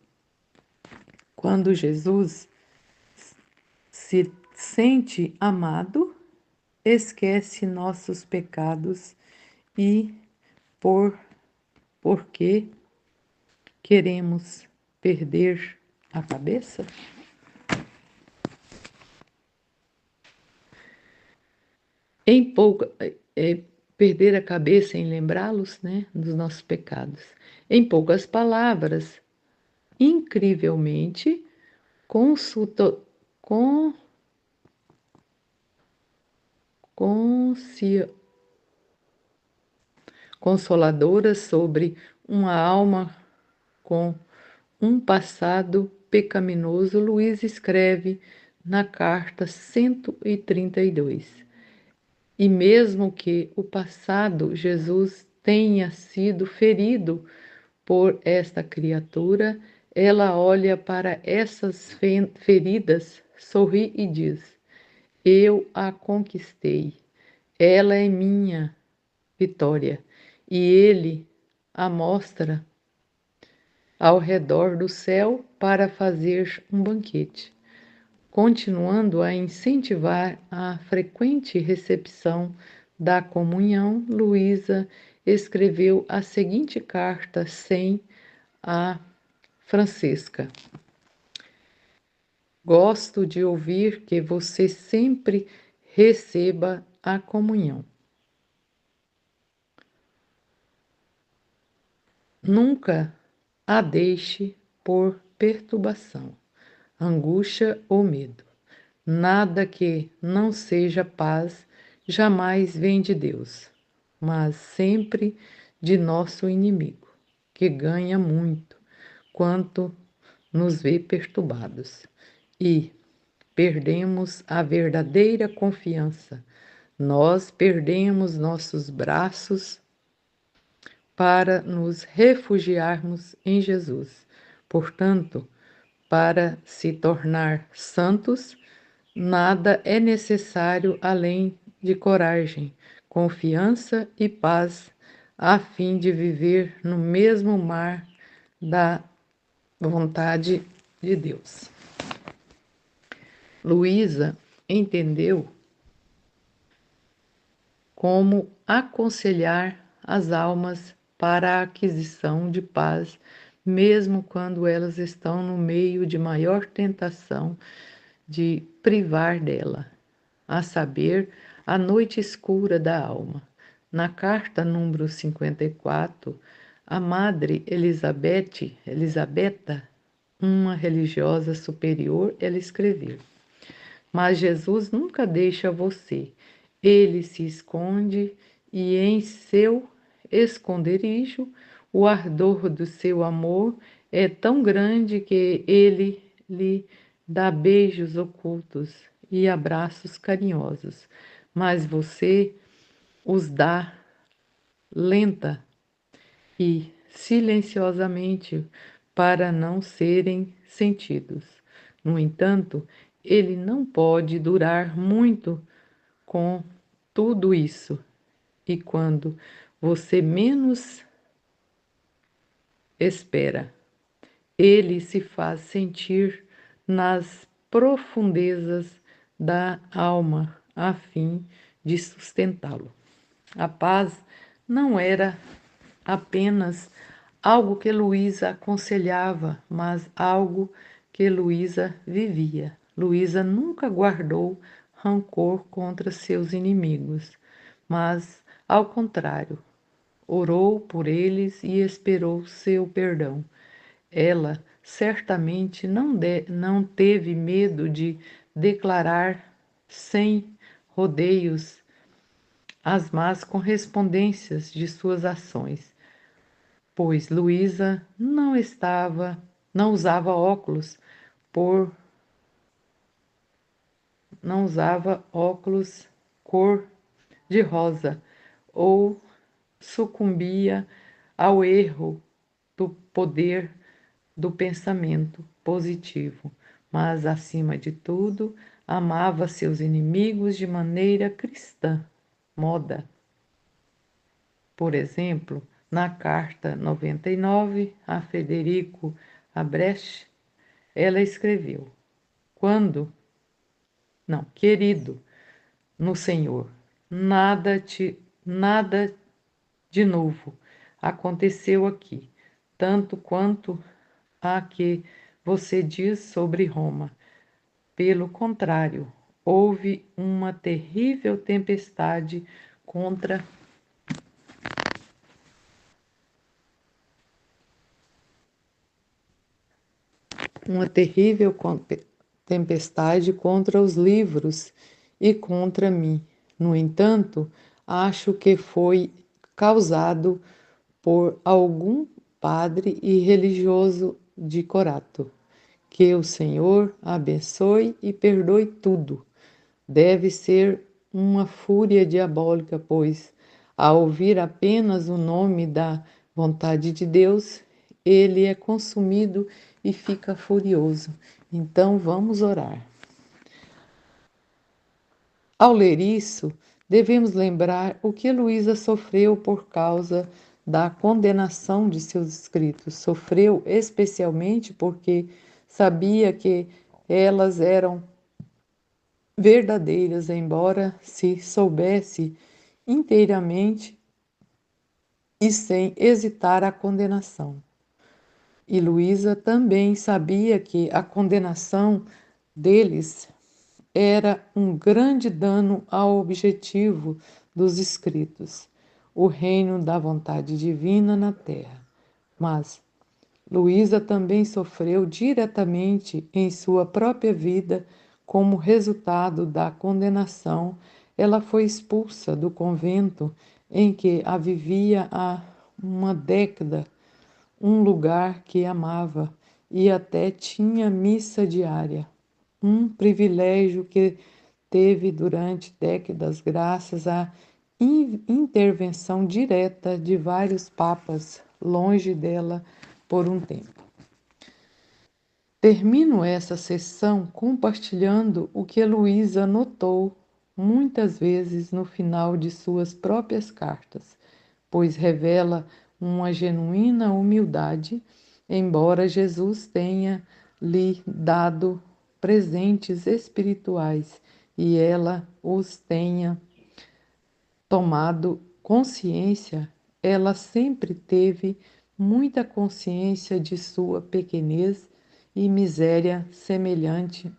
quando Jesus se sente amado, esquece nossos pecados e porque queremos perder a cabeça? Em pouca, perder a cabeça em lembrá-los, né, dos nossos pecados. Em poucas palavras, incrivelmente, consulta, con, conci- consoladoras sobre uma alma com um passado pecaminoso, Luiz escreve na carta 132. E mesmo que o passado Jesus tenha sido ferido por esta criatura, ela olha para essas feridas, sorri e diz: Eu a conquistei. Ela é minha vitória. E ele a mostra ao redor do céu para fazer um banquete, continuando a incentivar a frequente recepção da comunhão. Luísa escreveu a seguinte carta sem a Francesca: Gosto de ouvir que você sempre receba a comunhão. Nunca a deixe por perturbação, angústia ou medo. Nada que não seja paz jamais vem de Deus, mas sempre de nosso inimigo, que ganha muito quanto nos vê perturbados. E perdemos a verdadeira confiança. Nós perdemos nossos braços para nos refugiarmos em Jesus. Portanto, para se tornar santos, nada é necessário além de coragem, confiança e paz, a fim de viver no mesmo mar da vontade de Deus. Luísa entendeu como aconselhar as almas para a aquisição de paz, mesmo quando elas estão no meio de maior tentação de privar dela, a saber, a noite escura da alma. Na carta número 54, a Madre Elisabetta, uma religiosa superior, ela escreveu: Mas Jesus nunca deixa você. Ele se esconde e em seu esconderijo o ardor do seu amor é tão grande que ele lhe dá beijos ocultos e abraços carinhosos, mas você os dá lenta e silenciosamente para não serem sentidos. No entanto, ele não pode durar muito com tudo isso. E quando você menos espera, ele se faz sentir nas profundezas da alma, a fim de sustentá-lo. A paz não era apenas algo que Luísa aconselhava, mas algo que Luísa vivia. Luísa nunca guardou rancor contra seus inimigos, mas, ao contrário, orou por eles e esperou seu perdão. Ela certamente não teve medo de declarar sem rodeios as más correspondências de suas ações, pois Luísa não usava óculos por não usava óculos cor de rosa ou sucumbia ao erro do poder do pensamento positivo, mas acima de tudo, amava seus inimigos de maneira cristã. Moda, por exemplo, na carta 99 a Frederico Abrecht, ela escreveu: Quando, não, querido, no Senhor, nada de novo aconteceu aqui, tanto quanto a que você diz sobre Roma. Pelo contrário, houve contra uma terrível tempestade contra os livros e contra mim. No entanto, acho que foi causado por algum padre e religioso de Corato. Que o Senhor abençoe e perdoe tudo. Deve ser uma fúria diabólica, pois, ao ouvir apenas o nome da vontade de Deus, ele é consumido e fica furioso. Então vamos orar. Ao ler isso, devemos lembrar o que Luísa sofreu por causa da condenação de seus escritos. Sofreu especialmente porque sabia que elas eram verdadeiras, embora se soubesse inteiramente e sem hesitar a condenação. E Luísa também sabia que a condenação deles era um grande dano ao objetivo dos escritos, o reino da vontade divina na terra. Mas Luísa também sofreu diretamente em sua própria vida como resultado da condenação. Ela foi expulsa do convento em que a vivia há uma década, um lugar que amava e até tinha missa diária, um privilégio que teve durante décadas graças à intervenção direta de vários papas longe dela por um tempo. Termino essa sessão compartilhando o que Luísa notou muitas vezes no final de suas próprias cartas, pois revela uma genuína humildade, embora Jesus tenha lhe dado presentes espirituais e ela os tenha tomado consciência, ela sempre teve muita consciência de sua pequenez e miséria semelhante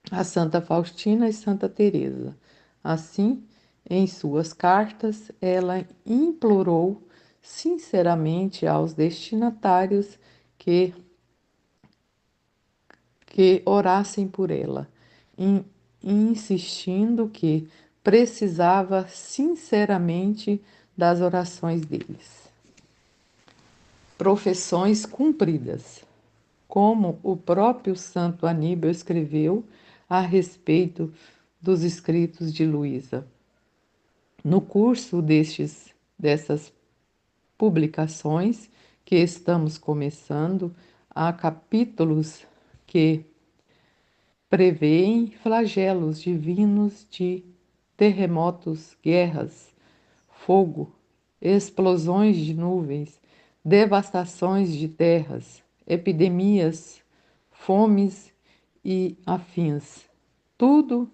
a Santa Faustina e Santa Teresa. Assim, em suas cartas, ela implorou sinceramente aos destinatários que orassem por ela, insistindo que precisava sinceramente das orações deles. Profissões cumpridas. Como o próprio Santo Aníbal escreveu a respeito dos escritos de Luísa. No curso dessas publicações que estamos começando, há capítulos que Prevêem flagelos divinos de terremotos, guerras, fogo, explosões de nuvens, devastações de terras, epidemias, fomes e afins. Tudo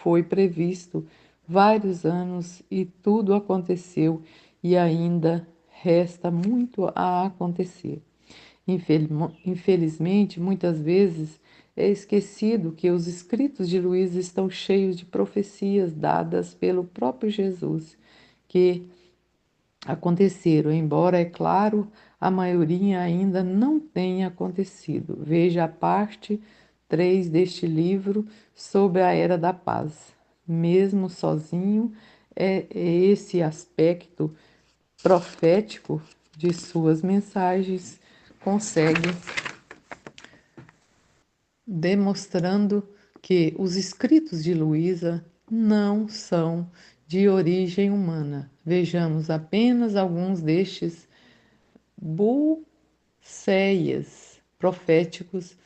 foi previsto vários anos e tudo aconteceu e ainda resta muito a acontecer. Infelizmente, muitas vezes é esquecido que os escritos de Luís estão cheios de profecias dadas pelo próprio Jesus, que aconteceram, embora, é claro, a maioria ainda não tenha acontecido. Veja a parte 3 deste livro sobre a Era da Paz. Mesmo sozinho, é esse aspecto profético de suas mensagens consegue demonstrando que os escritos de Luísa não são de origem humana. Vejamos apenas alguns destes buceias proféticos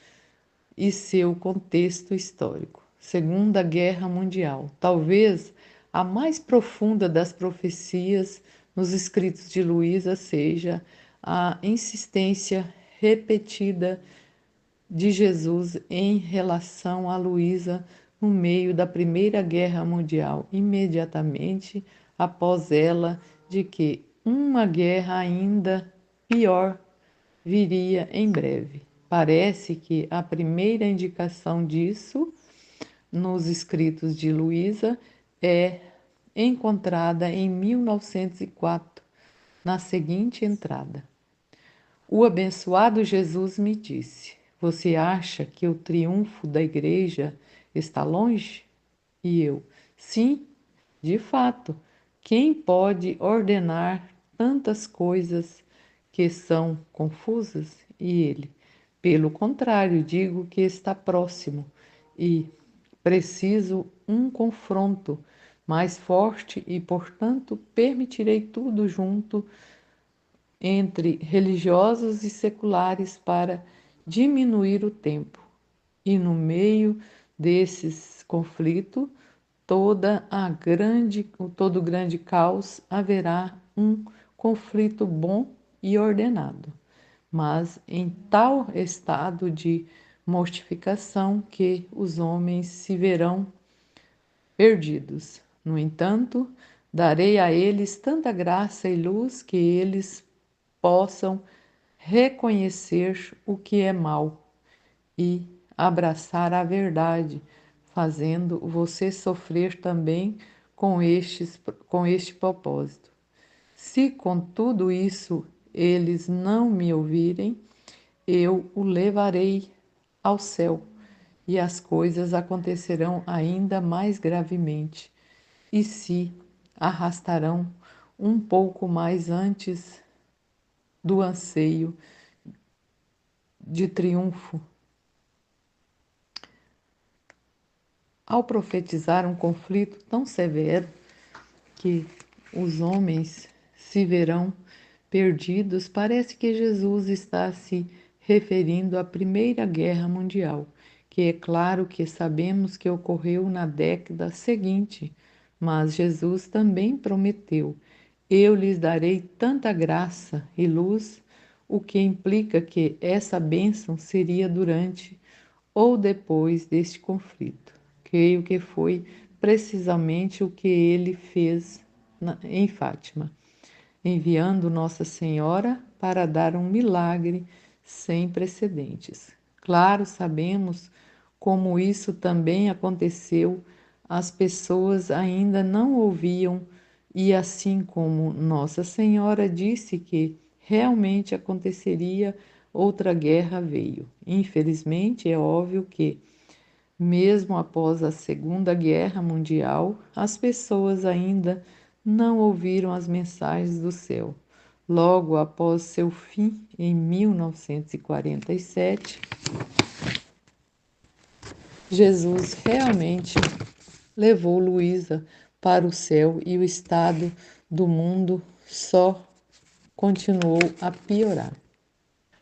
e seu contexto histórico. Segunda Guerra Mundial, talvez a mais profunda das profecias nos escritos de Luísa seja a insistência repetida de Jesus em relação a Luísa no meio da Primeira Guerra Mundial, imediatamente após ela, de que uma guerra ainda pior viria em breve. Parece que a primeira indicação disso nos escritos de Luísa é encontrada em 1904, na seguinte entrada: o abençoado Jesus me disse: você acha que o triunfo da igreja está longe? E eu: sim, de fato. Quem pode ordenar tantas coisas que são confusas? E ele: pelo contrário, digo que está próximo e preciso um confronto mais forte e, portanto, permitirei tudo junto entre religiosos e seculares para diminuir o tempo. E no meio desses conflitos, todo grande caos, haverá um conflito bom e ordenado, mas em tal estado de mortificação que os homens se verão perdidos. No entanto, darei a eles tanta graça e luz que eles possam reconhecer o que é mal e abraçar a verdade, fazendo você sofrer também com este propósito. Se com tudo isso eles não me ouvirem, eu o levarei ao céu e as coisas acontecerão ainda mais gravemente e se arrastarão um pouco mais antes do anseio de triunfo. Ao profetizar um conflito tão severo que os homens se verão perdidos, parece que Jesus está se referindo à Primeira Guerra Mundial, que é claro que sabemos que ocorreu na década seguinte, mas Jesus também prometeu: eu lhes darei tanta graça e luz, o que implica que essa bênção seria durante ou depois deste conflito. Creio que foi precisamente o que ele fez em Fátima, enviando Nossa Senhora para dar um milagre sem precedentes. Claro, sabemos como isso também aconteceu, as pessoas ainda não ouviam, e assim como Nossa Senhora disse que realmente aconteceria, outra guerra veio. Infelizmente, é óbvio que mesmo após a Segunda Guerra Mundial, as pessoas ainda não ouviram as mensagens do céu. Logo após seu fim, em 1947, Jesus realmente levou Luísa para o céu e o estado do mundo só continuou a piorar.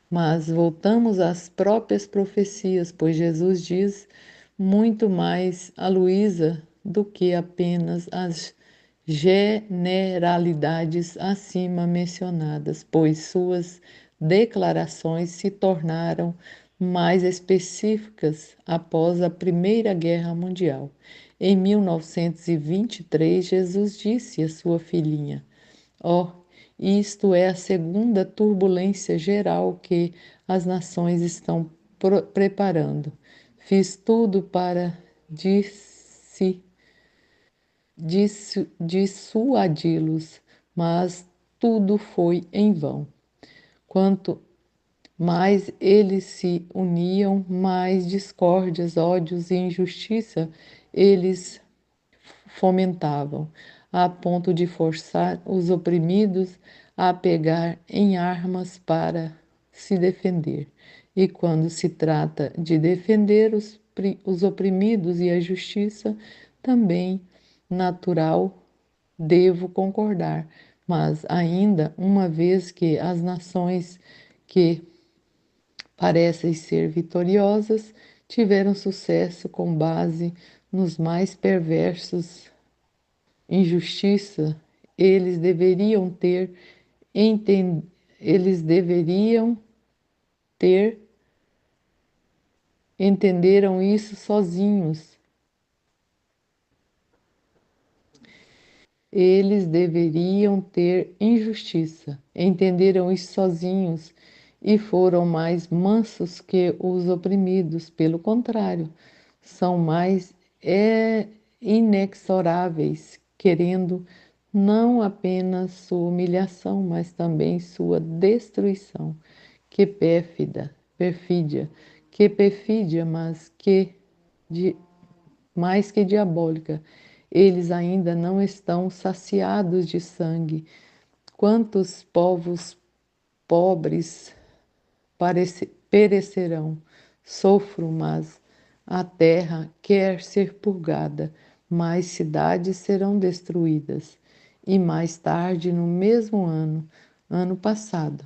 Mas voltamos às próprias profecias, pois Jesus diz muito mais a Luísa do que apenas as generalidades acima mencionadas, pois suas declarações se tornaram mais específicas após a Primeira Guerra Mundial. Em 1923, Jesus disse à sua filhinha: Ó, isto é a segunda turbulência geral que as nações estão preparando. Fiz tudo para dissuadi-los, mas tudo foi em vão. Quanto mais eles se uniam, mais discórdias, ódios e injustiça eles fomentavam, a ponto de forçar os oprimidos a pegar em armas para se defender. E quando se trata de defender os oprimidos e a justiça, também natural, devo concordar. Mas ainda, uma vez que as nações que parecem ser vitoriosas tiveram sucesso com base nos mais perversos injustiça, eles deveriam ter enten- eles deveriam ter entenderam isso sozinhos. Eles deveriam ter injustiça, entenderam isso sozinhos e foram mais mansos que os oprimidos. Pelo contrário, são mais inexoráveis, querendo não apenas sua humilhação, mas também sua destruição. Que perfídia, que perfídia, mas que mais que diabólica. Eles ainda não estão saciados de sangue. Quantos povos pobres perecerão? Sofro, mas a terra quer ser purgada, mais cidades serão destruídas. E mais tarde, no mesmo ano, ano passado,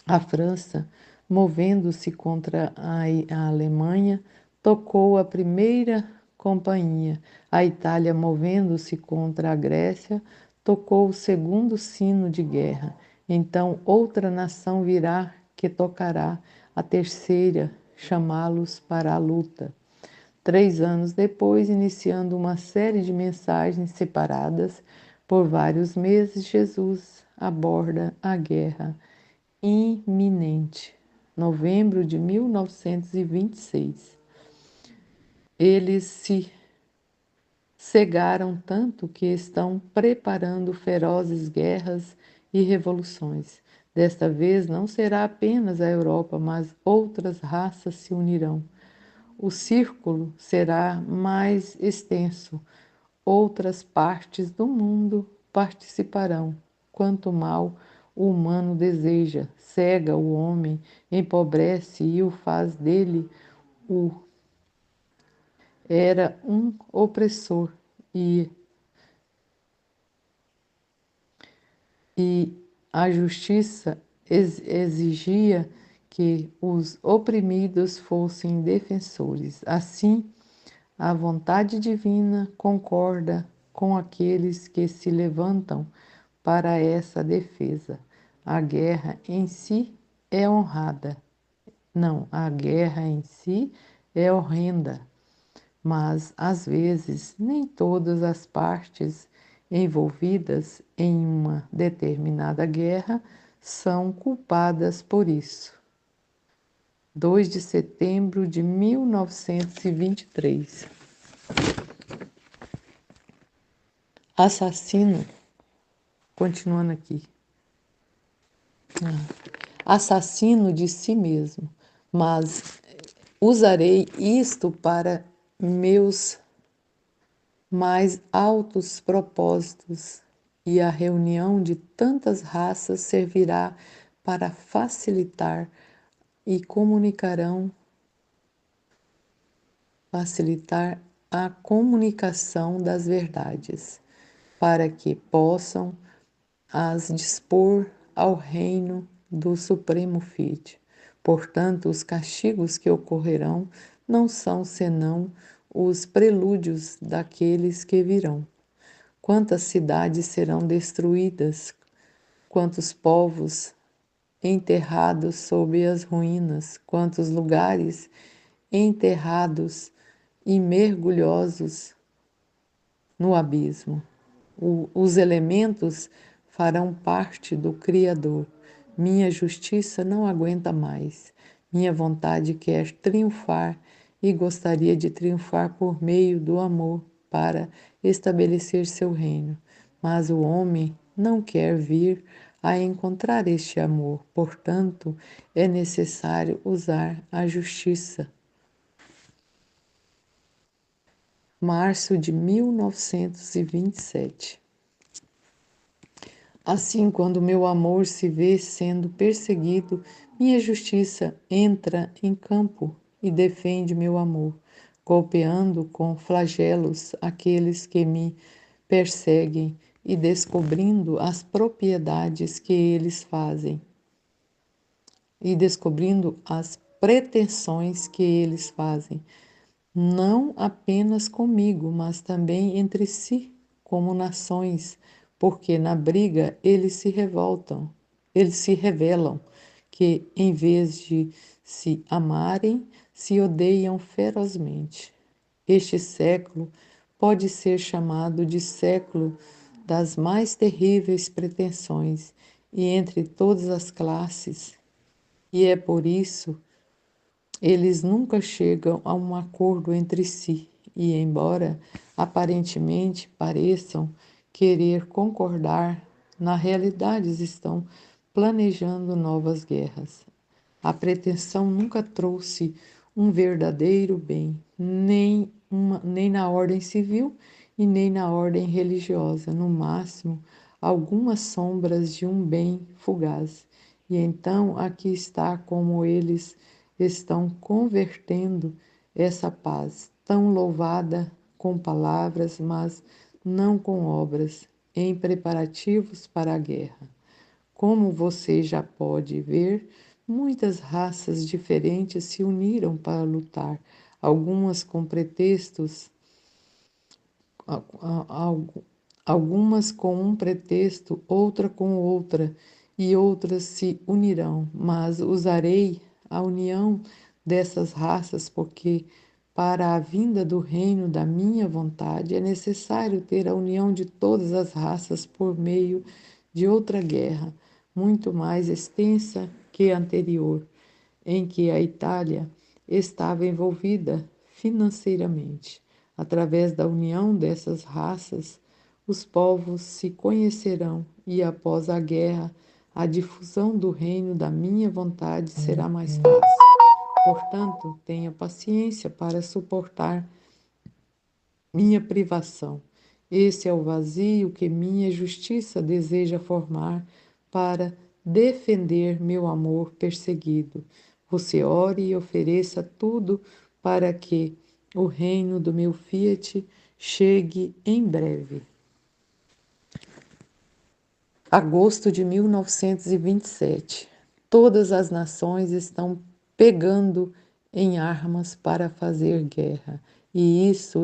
a França, movendo-se contra a Alemanha, tocou a primeira campainha. A Itália, movendo-se contra a Grécia, tocou o segundo sino de guerra. Então outra nação virá que tocará a terceira, chamá-los para a luta. 3 anos depois, iniciando uma série de mensagens separadas por vários meses, Jesus aborda a guerra iminente. Novembro de 1926. Eles se cegaram tanto que estão preparando ferozes guerras e revoluções. Desta vez não será apenas a Europa, mas outras raças se unirão. O círculo será mais extenso. Outras partes do mundo participarão. Quanto mal o humano deseja, cega o homem, empobrece e o faz dele o era um opressor e, e a justiça exigia que os oprimidos fossem defensores. Assim, a vontade divina concorda com aqueles que se levantam para essa defesa. A guerra em si é honrada. Não, a guerra em si é horrenda, mas às vezes nem todas as partes envolvidas em uma determinada guerra são culpadas por isso. 2 de setembro de 1923. Assassino, continuando aqui, assassino de si mesmo, mas usarei isto para meus mais altos propósitos, e a reunião de tantas raças servirá para facilitar a comunicação das verdades, para que possam as dispor ao reino do Supremo Fiat. Portanto, os castigos que ocorrerão não são senão os prelúdios daqueles que virão. Quantas cidades serão destruídas, quantos povos enterrados sob as ruínas, quantos lugares enterrados e mergulhosos no abismo. Os elementos farão parte do Criador. Minha justiça não aguenta mais. Minha vontade quer triunfar e gostaria de triunfar por meio do amor para estabelecer seu reino. Mas o homem não quer vir a encontrar este amor, portanto, é necessário usar a justiça. Março de 1927. Assim, quando meu amor se vê sendo perseguido, minha justiça entra em campo e defende meu amor, golpeando com flagelos aqueles que me perseguem e descobrindo as propriedades que eles fazem, e descobrindo as pretensões que eles fazem, não apenas comigo, mas também entre si, como nações, porque na briga eles se revelam, que em vez de se amarem, se odeiam ferozmente. Este século pode ser chamado de século das mais terríveis pretensões, e entre todas as classes, e é por isso eles nunca chegam a um acordo entre si e, embora aparentemente pareçam querer concordar, na realidade estão planejando novas guerras. A pretensão nunca trouxe um verdadeiro bem, nem na ordem civil e nem na ordem religiosa, no máximo, algumas sombras de um bem fugaz. E então aqui está como eles estão convertendo essa paz, tão louvada com palavras, mas não com obras, em preparativos para a guerra. Como você já pode ver, muitas raças diferentes se uniram para lutar, algumas com pretextos, algumas com um pretexto, outra com outra, e outras se unirão, mas usarei a união dessas raças porque para a vinda do reino da minha vontade é necessário ter a união de todas as raças por meio de outra guerra, muito mais extensa que a anterior, em que a Itália estava envolvida financeiramente. Através da união dessas raças, os povos se conhecerão e, após a guerra, a difusão do reino da minha vontade será mais fácil. Portanto, tenha paciência para suportar minha privação. Esse é o vazio que minha justiça deseja formar para defender meu amor perseguido. Você ore e ofereça tudo para que o reino do meu Fiat chegue em breve. Agosto de 1927. Todas as nações estão pegando em armas para fazer guerra, e isso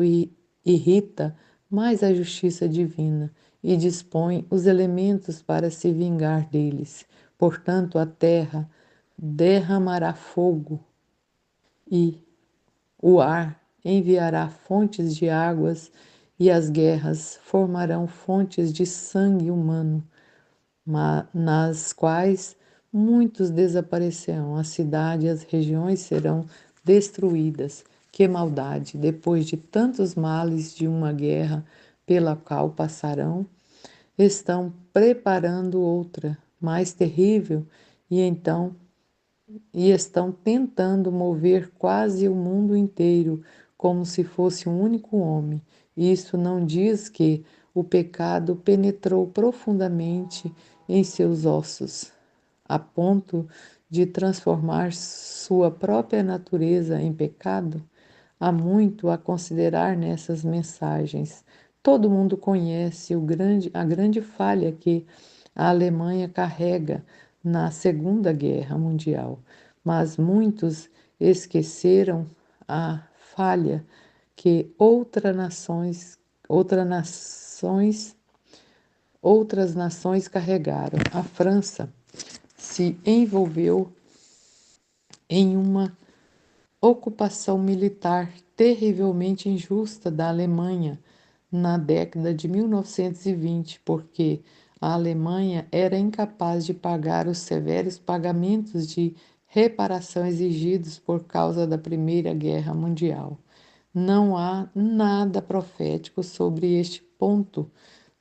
irrita mais a justiça divina e dispõe os elementos para se vingar deles. Portanto, a terra derramará fogo e o ar enviará fontes de águas e as guerras formarão fontes de sangue humano nas quais muitos desaparecerão. A cidade e as regiões serão destruídas. Que maldade! Depois de tantos males de uma guerra pela qual passarão, estão preparando outra, mais terrível, e então estão tentando mover quase o mundo inteiro como se fosse um único homem. Isso não diz que o pecado penetrou profundamente em seus ossos, a ponto de transformar sua própria natureza em pecado? Há muito a considerar nessas mensagens. Todo mundo conhece a grande falha que a Alemanha carrega na Segunda Guerra Mundial, mas muitos esqueceram a falha que outras nações, outras nações carregaram. A França se envolveu em uma ocupação militar terrivelmente injusta da Alemanha na década de 1920, porque a Alemanha era incapaz de pagar os severos pagamentos de reparação exigidos por causa da Primeira Guerra Mundial. Não há nada profético sobre este ponto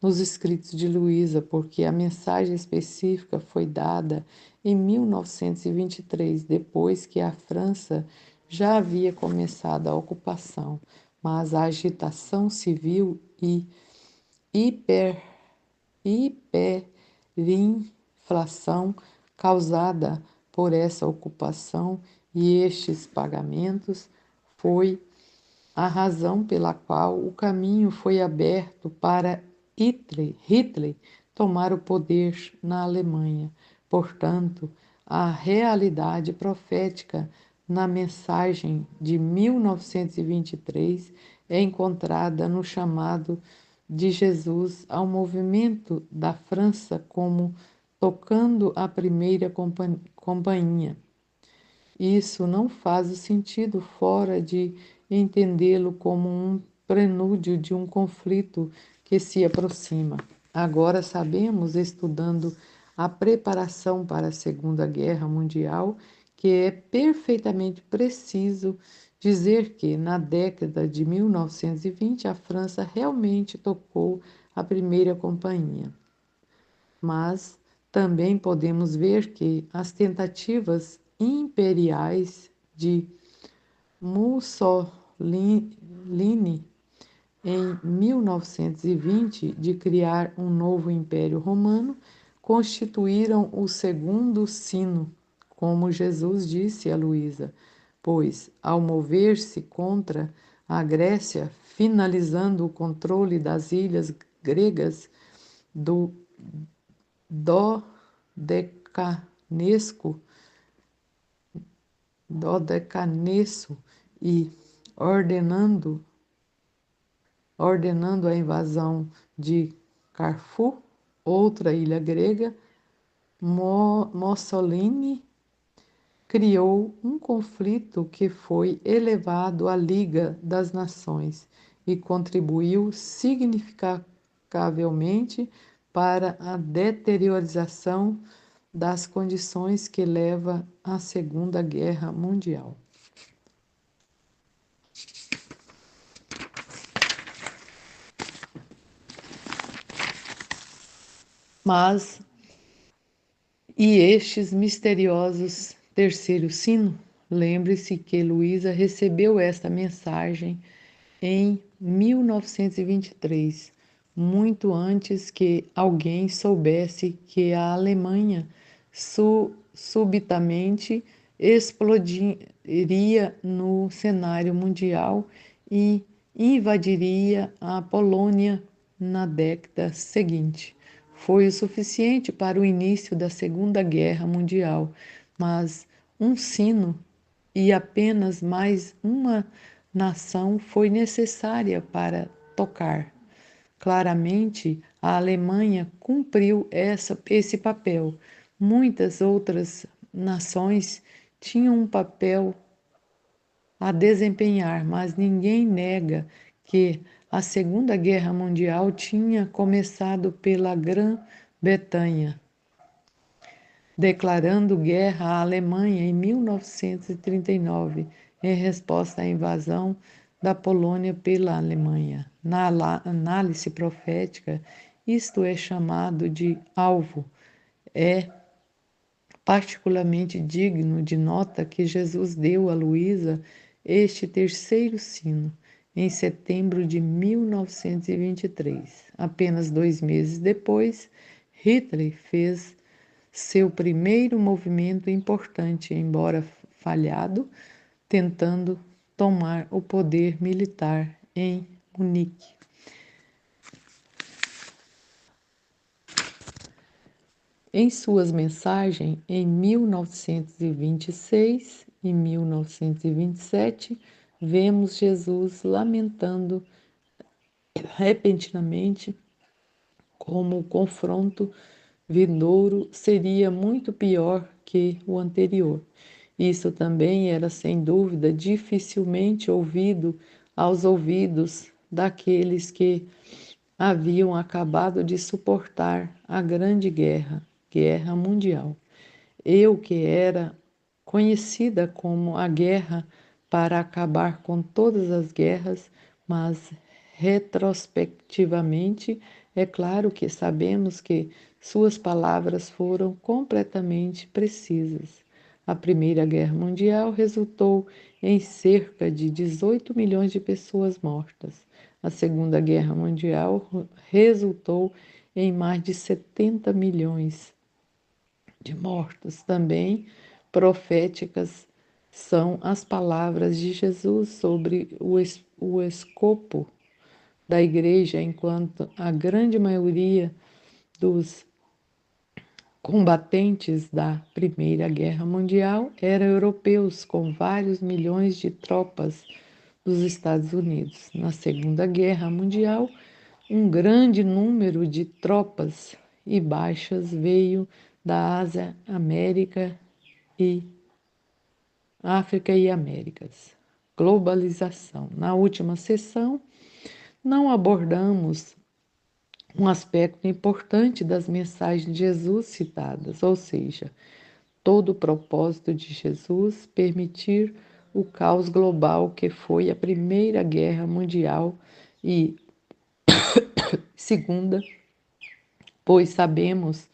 nos escritos de Luísa, porque a mensagem específica foi dada em 1923, depois que a França já havia começado a ocupação, mas a agitação civil e hiper, hiperinflação causada por essa ocupação e estes pagamentos foi a razão pela qual o caminho foi aberto para Hitler tomar o poder na Alemanha. Portanto, a realidade profética na mensagem de 1923 é encontrada no chamado de Jesus ao movimento da França como tocando a primeira companhia. Isso não faz sentido fora de entendê-lo como um prenúncio de um conflito que se aproxima. Agora sabemos, estudando a preparação para a Segunda Guerra Mundial, que é perfeitamente preciso dizer que, na década de 1920, a França realmente tocou a primeira companhia. Mas também podemos ver que as tentativas imperiais de Mussolini em 1920 de criar um novo Império Romano constituíram o segundo sino, como Jesus disse a Luísa, pois, ao mover-se contra a Grécia, finalizando o controle das ilhas gregas do Dodecanesco, Dodecaneso e ordenando a invasão de Carfu, outra ilha grega, Mussolini criou um conflito que foi elevado à Liga das Nações e contribuiu significavelmente para a deteriorização das condições que leva à Segunda Guerra Mundial. Mas e estes misteriosos terceiro sino? Lembre-se que Luísa recebeu esta mensagem em 1923, muito antes que alguém soubesse que a Alemanha subitamente explodiria no cenário mundial e invadiria a Polônia na década seguinte. Foi o suficiente para o início da Segunda Guerra Mundial, mas um sino e apenas mais uma nação foi necessária para tocar. Claramente, a Alemanha cumpriu esse papel. Muitas outras nações tinham um papel a desempenhar, mas ninguém nega que a Segunda Guerra Mundial tinha começado pela Grã-Bretanha, declarando guerra à Alemanha em 1939, em resposta à invasão da Polônia pela Alemanha. Na análise profética, isto é chamado de alvo. É particularmente digno de nota que Jesus deu a Luísa este terceiro sino em setembro de 1923. Apenas 2 meses depois, Hitler fez seu primeiro movimento importante, embora falhado, tentando tomar o poder militar em Munique. Em suas mensagens em 1926 e 1927, vemos Jesus lamentando repentinamente como o confronto vindouro seria muito pior que o anterior. Isso também era, sem dúvida, dificilmente ouvido aos ouvidos daqueles que haviam acabado de suportar a Grande Guerra Mundial. Eu, que era conhecida como a guerra para acabar com todas as guerras, mas retrospectivamente é claro que sabemos que suas palavras foram completamente precisas. A Primeira Guerra Mundial resultou em cerca de 18 milhões de pessoas mortas. A Segunda Guerra Mundial resultou em mais de 70 milhões de mortos. Também proféticas são as palavras de Jesus sobre o escopo da igreja, enquanto a grande maioria dos combatentes da Primeira Guerra Mundial eram europeus, com vários milhões de tropas dos Estados Unidos. Na Segunda Guerra Mundial, um grande número de tropas e baixas veio da Ásia, e África e Américas. Globalização. Na última sessão, não abordamos um aspecto importante das mensagens de Jesus citadas, ou seja, todo o propósito de Jesus permitir o caos global que foi a Primeira Guerra Mundial e Segunda, pois sabemos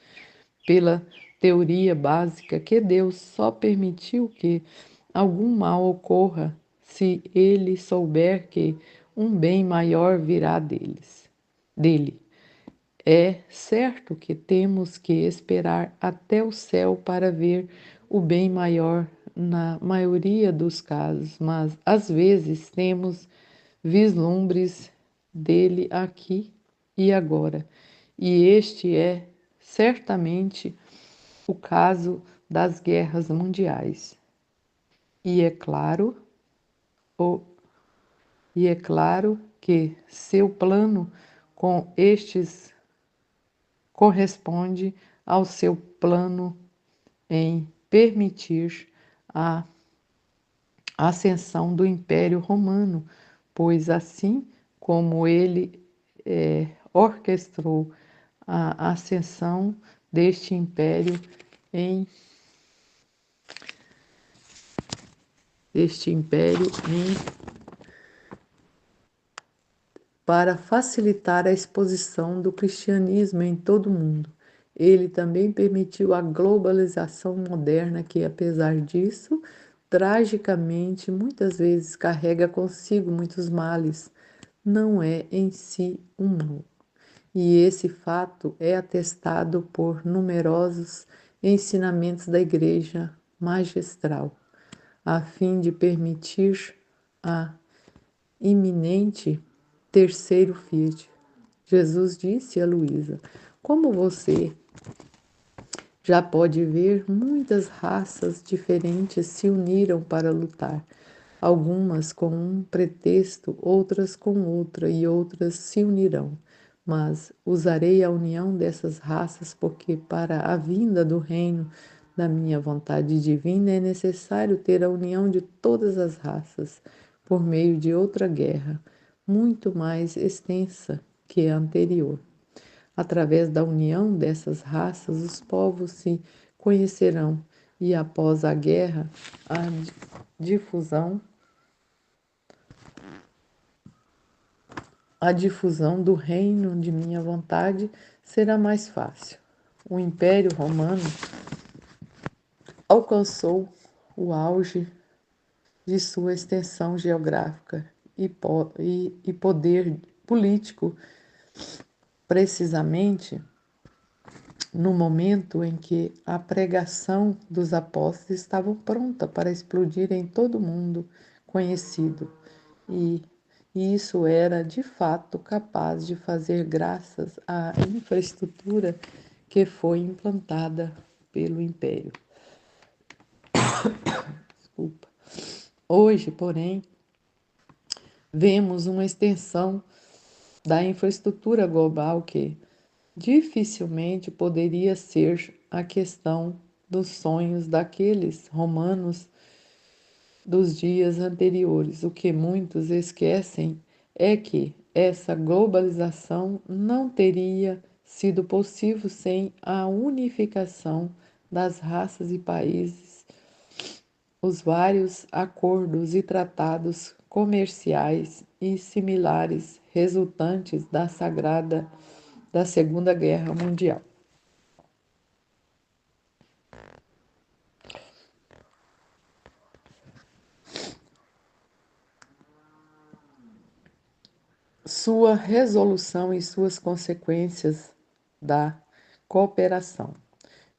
pela teoria básica que Deus só permitiu que algum mal ocorra se ele souber que um bem maior virá dele. É certo que temos que esperar até o céu para ver o bem maior na maioria dos casos, mas às vezes temos vislumbres dele aqui e agora. E este é certamente o caso das guerras mundiais. E é claro, o, e é claro que seu plano com estes corresponde ao seu plano em permitir a ascensão do Império Romano, pois assim como ele orquestrou a ascensão deste império em para facilitar a exposição do cristianismo em todo o mundo. Ele também permitiu a globalização moderna que, apesar disso, tragicamente, muitas vezes carrega consigo muitos males. Não é em si um mal. E esse fato é atestado por numerosos ensinamentos da Igreja magistral, a fim de permitir a iminente terceiro Fiat. Jesus disse a Luísa: como você já pode ver, muitas raças diferentes se uniram para lutar. Algumas com um pretexto, outras com outra, e outras se unirão. Mas usarei a união dessas raças, porque para a vinda do reino da minha vontade divina é necessário ter a união de todas as raças, por meio de outra guerra, muito mais extensa que a anterior. Através da união dessas raças, os povos se conhecerão e, após a guerra, a difusão do reino de minha vontade será mais fácil. O Império Romano alcançou o auge de sua extensão geográfica e poder político, precisamente no momento em que a pregação dos apóstolos estava pronta para explodir em todo o mundo conhecido. E isso era, de fato, capaz de fazer graças à infraestrutura que foi implantada pelo Império. Desculpa. Hoje, porém, vemos uma extensão da infraestrutura global que dificilmente poderia ser a questão dos sonhos daqueles romanos dos dias anteriores. O que muitos esquecem é que essa globalização não teria sido possível sem a unificação das raças e países, os vários acordos e tratados comerciais e similares resultantes da Segunda Guerra Mundial. Sua resolução e suas consequências da cooperação.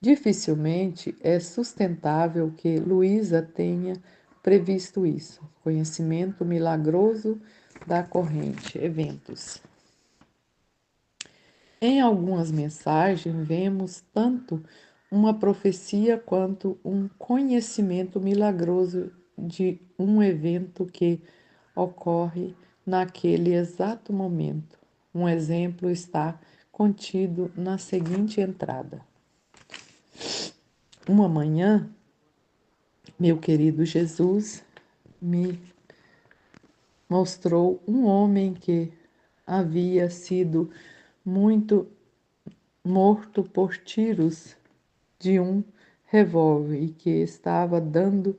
Dificilmente é sustentável que Luísa tenha previsto isso. Conhecimento milagroso da corrente, eventos. Em algumas mensagens, vemos tanto uma profecia quanto um conhecimento milagroso de um evento que ocorre naquele exato momento. Um exemplo está contido na seguinte entrada. Uma manhã, meu querido Jesus me mostrou um homem que havia sido muito morto por tiros de um revólver e que estava dando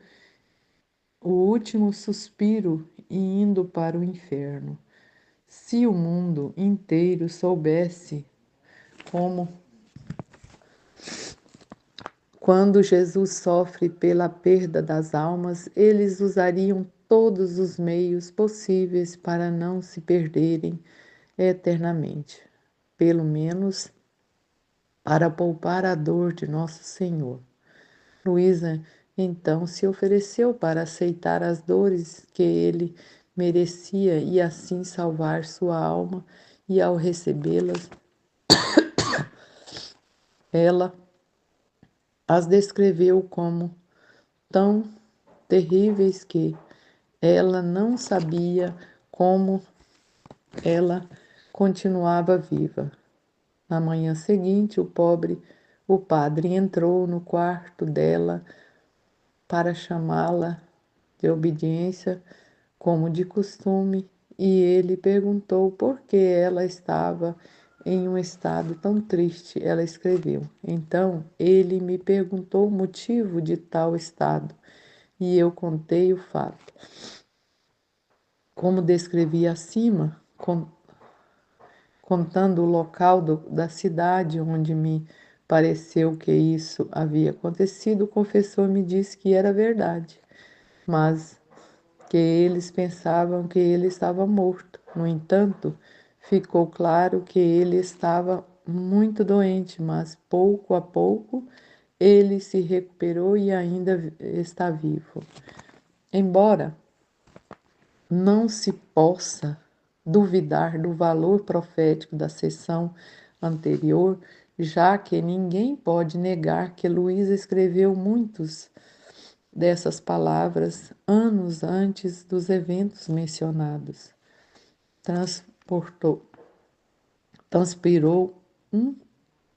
o último suspiro e indo para o inferno. Se o mundo inteiro soubesse como, quando Jesus sofre pela perda das almas, eles usariam todos os meios possíveis para não se perderem eternamente, pelo menos para poupar a dor de nosso Senhor. Luísa então se ofereceu para aceitar as dores que ele merecia e assim salvar sua alma, e ao recebê-las, ela as descreveu como tão terríveis que ela não sabia como ela continuava viva. Na manhã seguinte, o padre entrou no quarto dela para chamá-la de obediência, como de costume, e ele perguntou por que ela estava em um estado tão triste. Ela escreveu: Então ele me perguntou o motivo de tal estado, e eu contei o fato. Como descrevi acima, contando o local da cidade onde me pareceu que isso havia acontecido, o confessor me disse que era verdade, mas que eles pensavam que ele estava morto. No entanto, ficou claro que ele estava muito doente, mas pouco a pouco ele se recuperou e ainda está vivo. Embora não se possa duvidar do valor profético da sessão anterior, já que ninguém pode negar que Luísa escreveu muitos dessas palavras anos antes dos eventos mencionados. Transpirou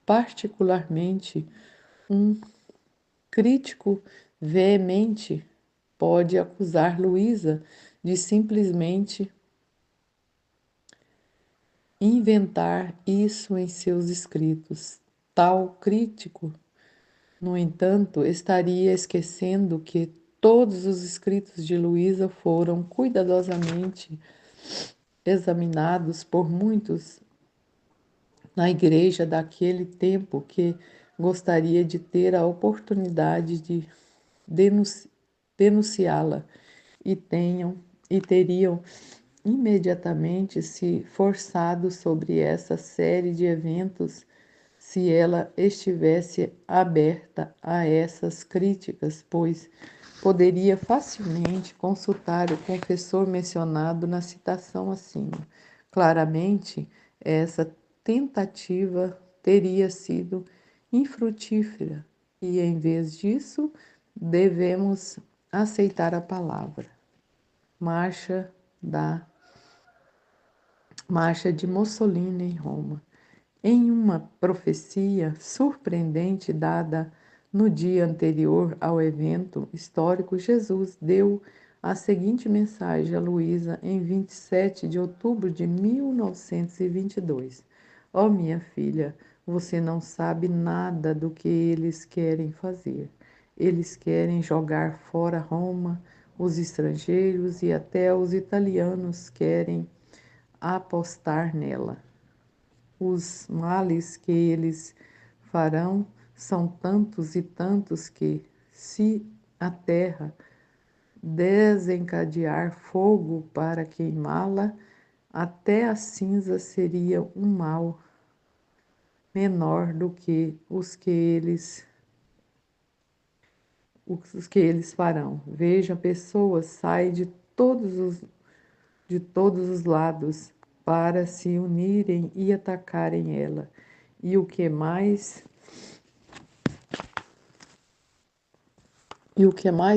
particularmente um crítico veemente pode acusar Luísa de simplesmente inventar isso em seus escritos. Tal crítico, no entanto, estaria esquecendo que todos os escritos de Luísa foram cuidadosamente examinados por muitos na igreja daquele tempo que gostaria de ter a oportunidade de denunciá-la e teriam imediatamente se forçado sobre essa série de eventos se ela estivesse aberta a essas críticas, pois poderia facilmente consultar o confessor mencionado na citação acima. Claramente, essa tentativa teria sido infrutífera e, em vez disso, devemos aceitar a palavra. Marcha de Mussolini em Roma. Em uma profecia surpreendente dada no dia anterior ao evento histórico, Jesus deu a seguinte mensagem a Luísa em 27 de outubro de 1922. Ó minha filha, você não sabe nada do que eles querem fazer. Eles querem jogar fora Roma, os estrangeiros e até os italianos querem apostar nela. Os males que eles farão são tantos e tantos que, se a terra desencadear fogo para queimá-la, até a cinza seria um mal menor do que os que eles farão. Veja, pessoas saem de todos os lados para se unirem e atacarem ela. E o que é mais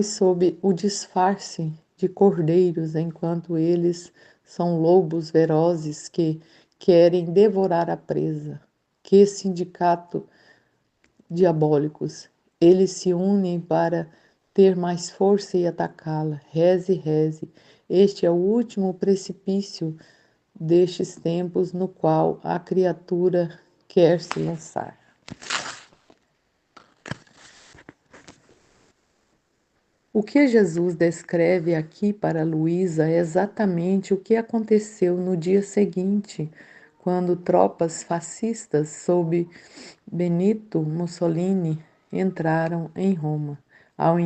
sob o disfarce de cordeiros, enquanto eles são lobos ferozes que querem devorar a presa. Que sindicato diabólicos! Eles se unem para ter mais força e atacá-la. Reze, reze. Este é o último precipício destes tempos no qual a criatura quer se lançar. O que Jesus descreve aqui para Luísa é exatamente o que aconteceu no dia seguinte, quando tropas fascistas sob Benito Mussolini entraram em Roma. Ao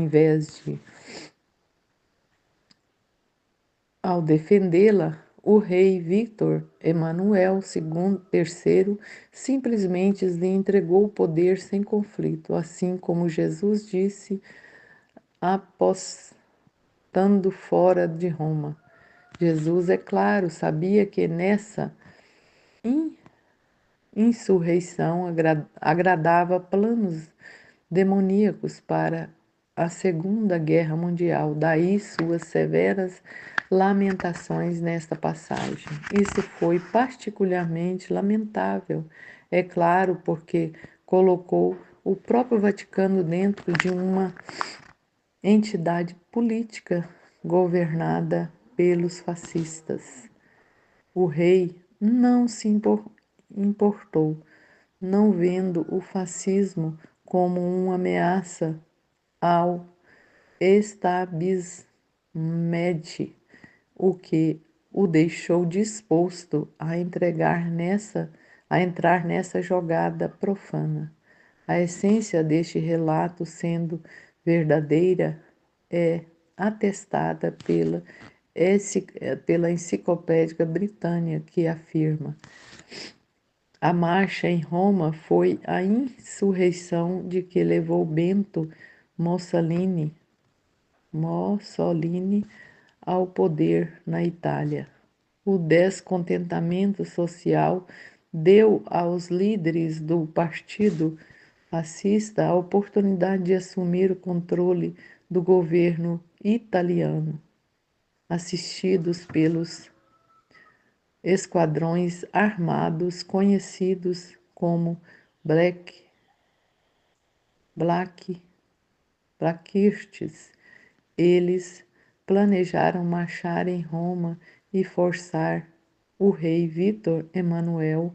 defendê-la, o rei Victor Emanuel III simplesmente lhe entregou o poder sem conflito, assim como Jesus disse apostando fora de Roma. Jesus, é claro, sabia que nessa insurreição agradava planos demoníacos para a Segunda Guerra Mundial. Daí suas severas lamentações nesta passagem. Isso foi particularmente lamentável, é claro, porque colocou o próprio Vaticano dentro de uma entidade política governada pelos fascistas. O rei não se importou, não vendo o fascismo como uma ameaça ao establishment, o que o deixou disposto a entrar nessa jogada profana. A essência deste relato, sendo verdadeira, é atestada pela Enciclopédia Britânica, que afirma: a marcha em Roma foi a insurreição de que levou Bento Mussolini ao poder na Itália. O descontentamento social deu aos líderes do partido fascista a oportunidade de assumir o controle do governo italiano, assistidos pelos esquadrões armados conhecidos como Blackirts. Eles planejaram marchar em Roma e forçar o rei Vítor Emanuel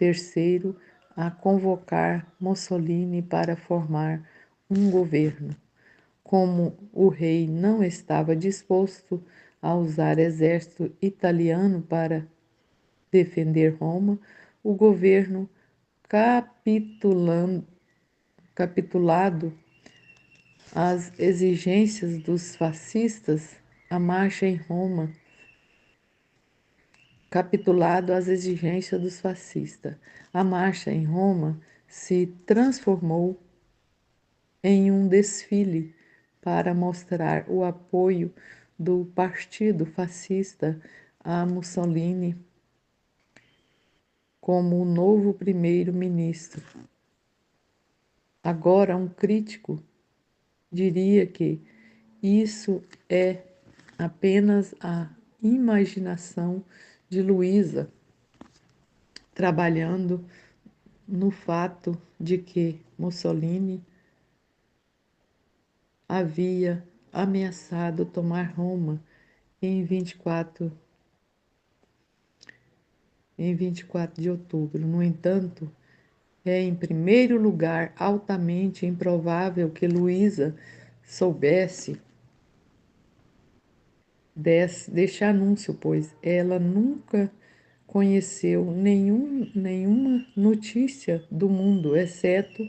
III a convocar Mussolini para formar um governo. Como o rei não estava disposto a usar exército italiano para defender Roma, o governo capitulado às exigências dos fascistas, a marcha em Roma, capitulado às exigências dos fascistas, a marcha em Roma se transformou em um desfile para mostrar o apoio do Partido Fascista a Mussolini como o novo primeiro-ministro. Agora, um crítico diria que isso é apenas a imaginação de Luísa, trabalhando no fato de que Mussolini havia ameaçado tomar Roma em 24 de outubro. No entanto, é em primeiro lugar altamente improvável que Luísa soubesse deste anúncio, pois ela nunca conheceu nenhuma notícia do mundo, exceto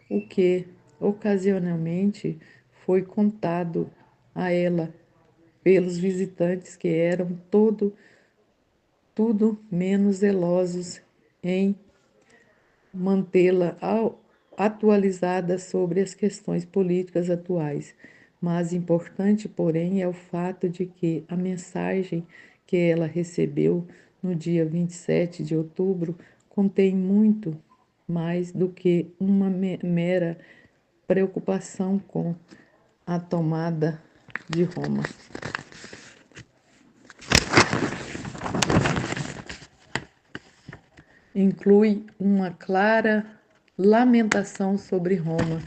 o que ocasionalmente foi contado a ela pelos visitantes que eram tudo menos zelosos em mantê-la atualizada sobre as questões políticas atuais. Mais importante, porém, é o fato de que a mensagem que ela recebeu no dia 27 de outubro contém muito mais do que uma mera preocupação com a tomada de Roma. Inclui uma clara lamentação sobre Roma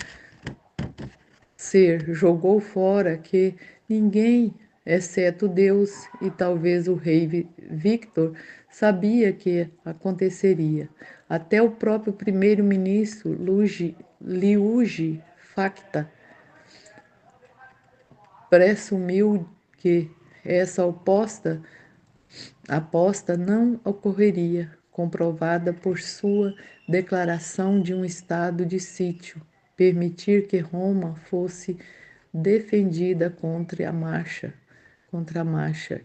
ser jogou fora que ninguém, exceto Deus e talvez o rei Victor, sabia que aconteceria. Até o próprio primeiro-ministro Liuge Facta presumiu que essa aposta não ocorreria, comprovada por sua declaração de um estado de sítio, permitir que Roma fosse defendida contra a marcha,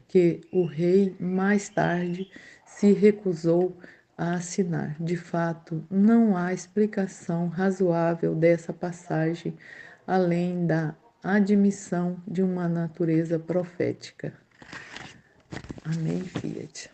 que o rei mais tarde se recusou a assinar. De fato, não há explicação razoável dessa passagem, além da admissão de uma natureza profética. Amém, Fiat.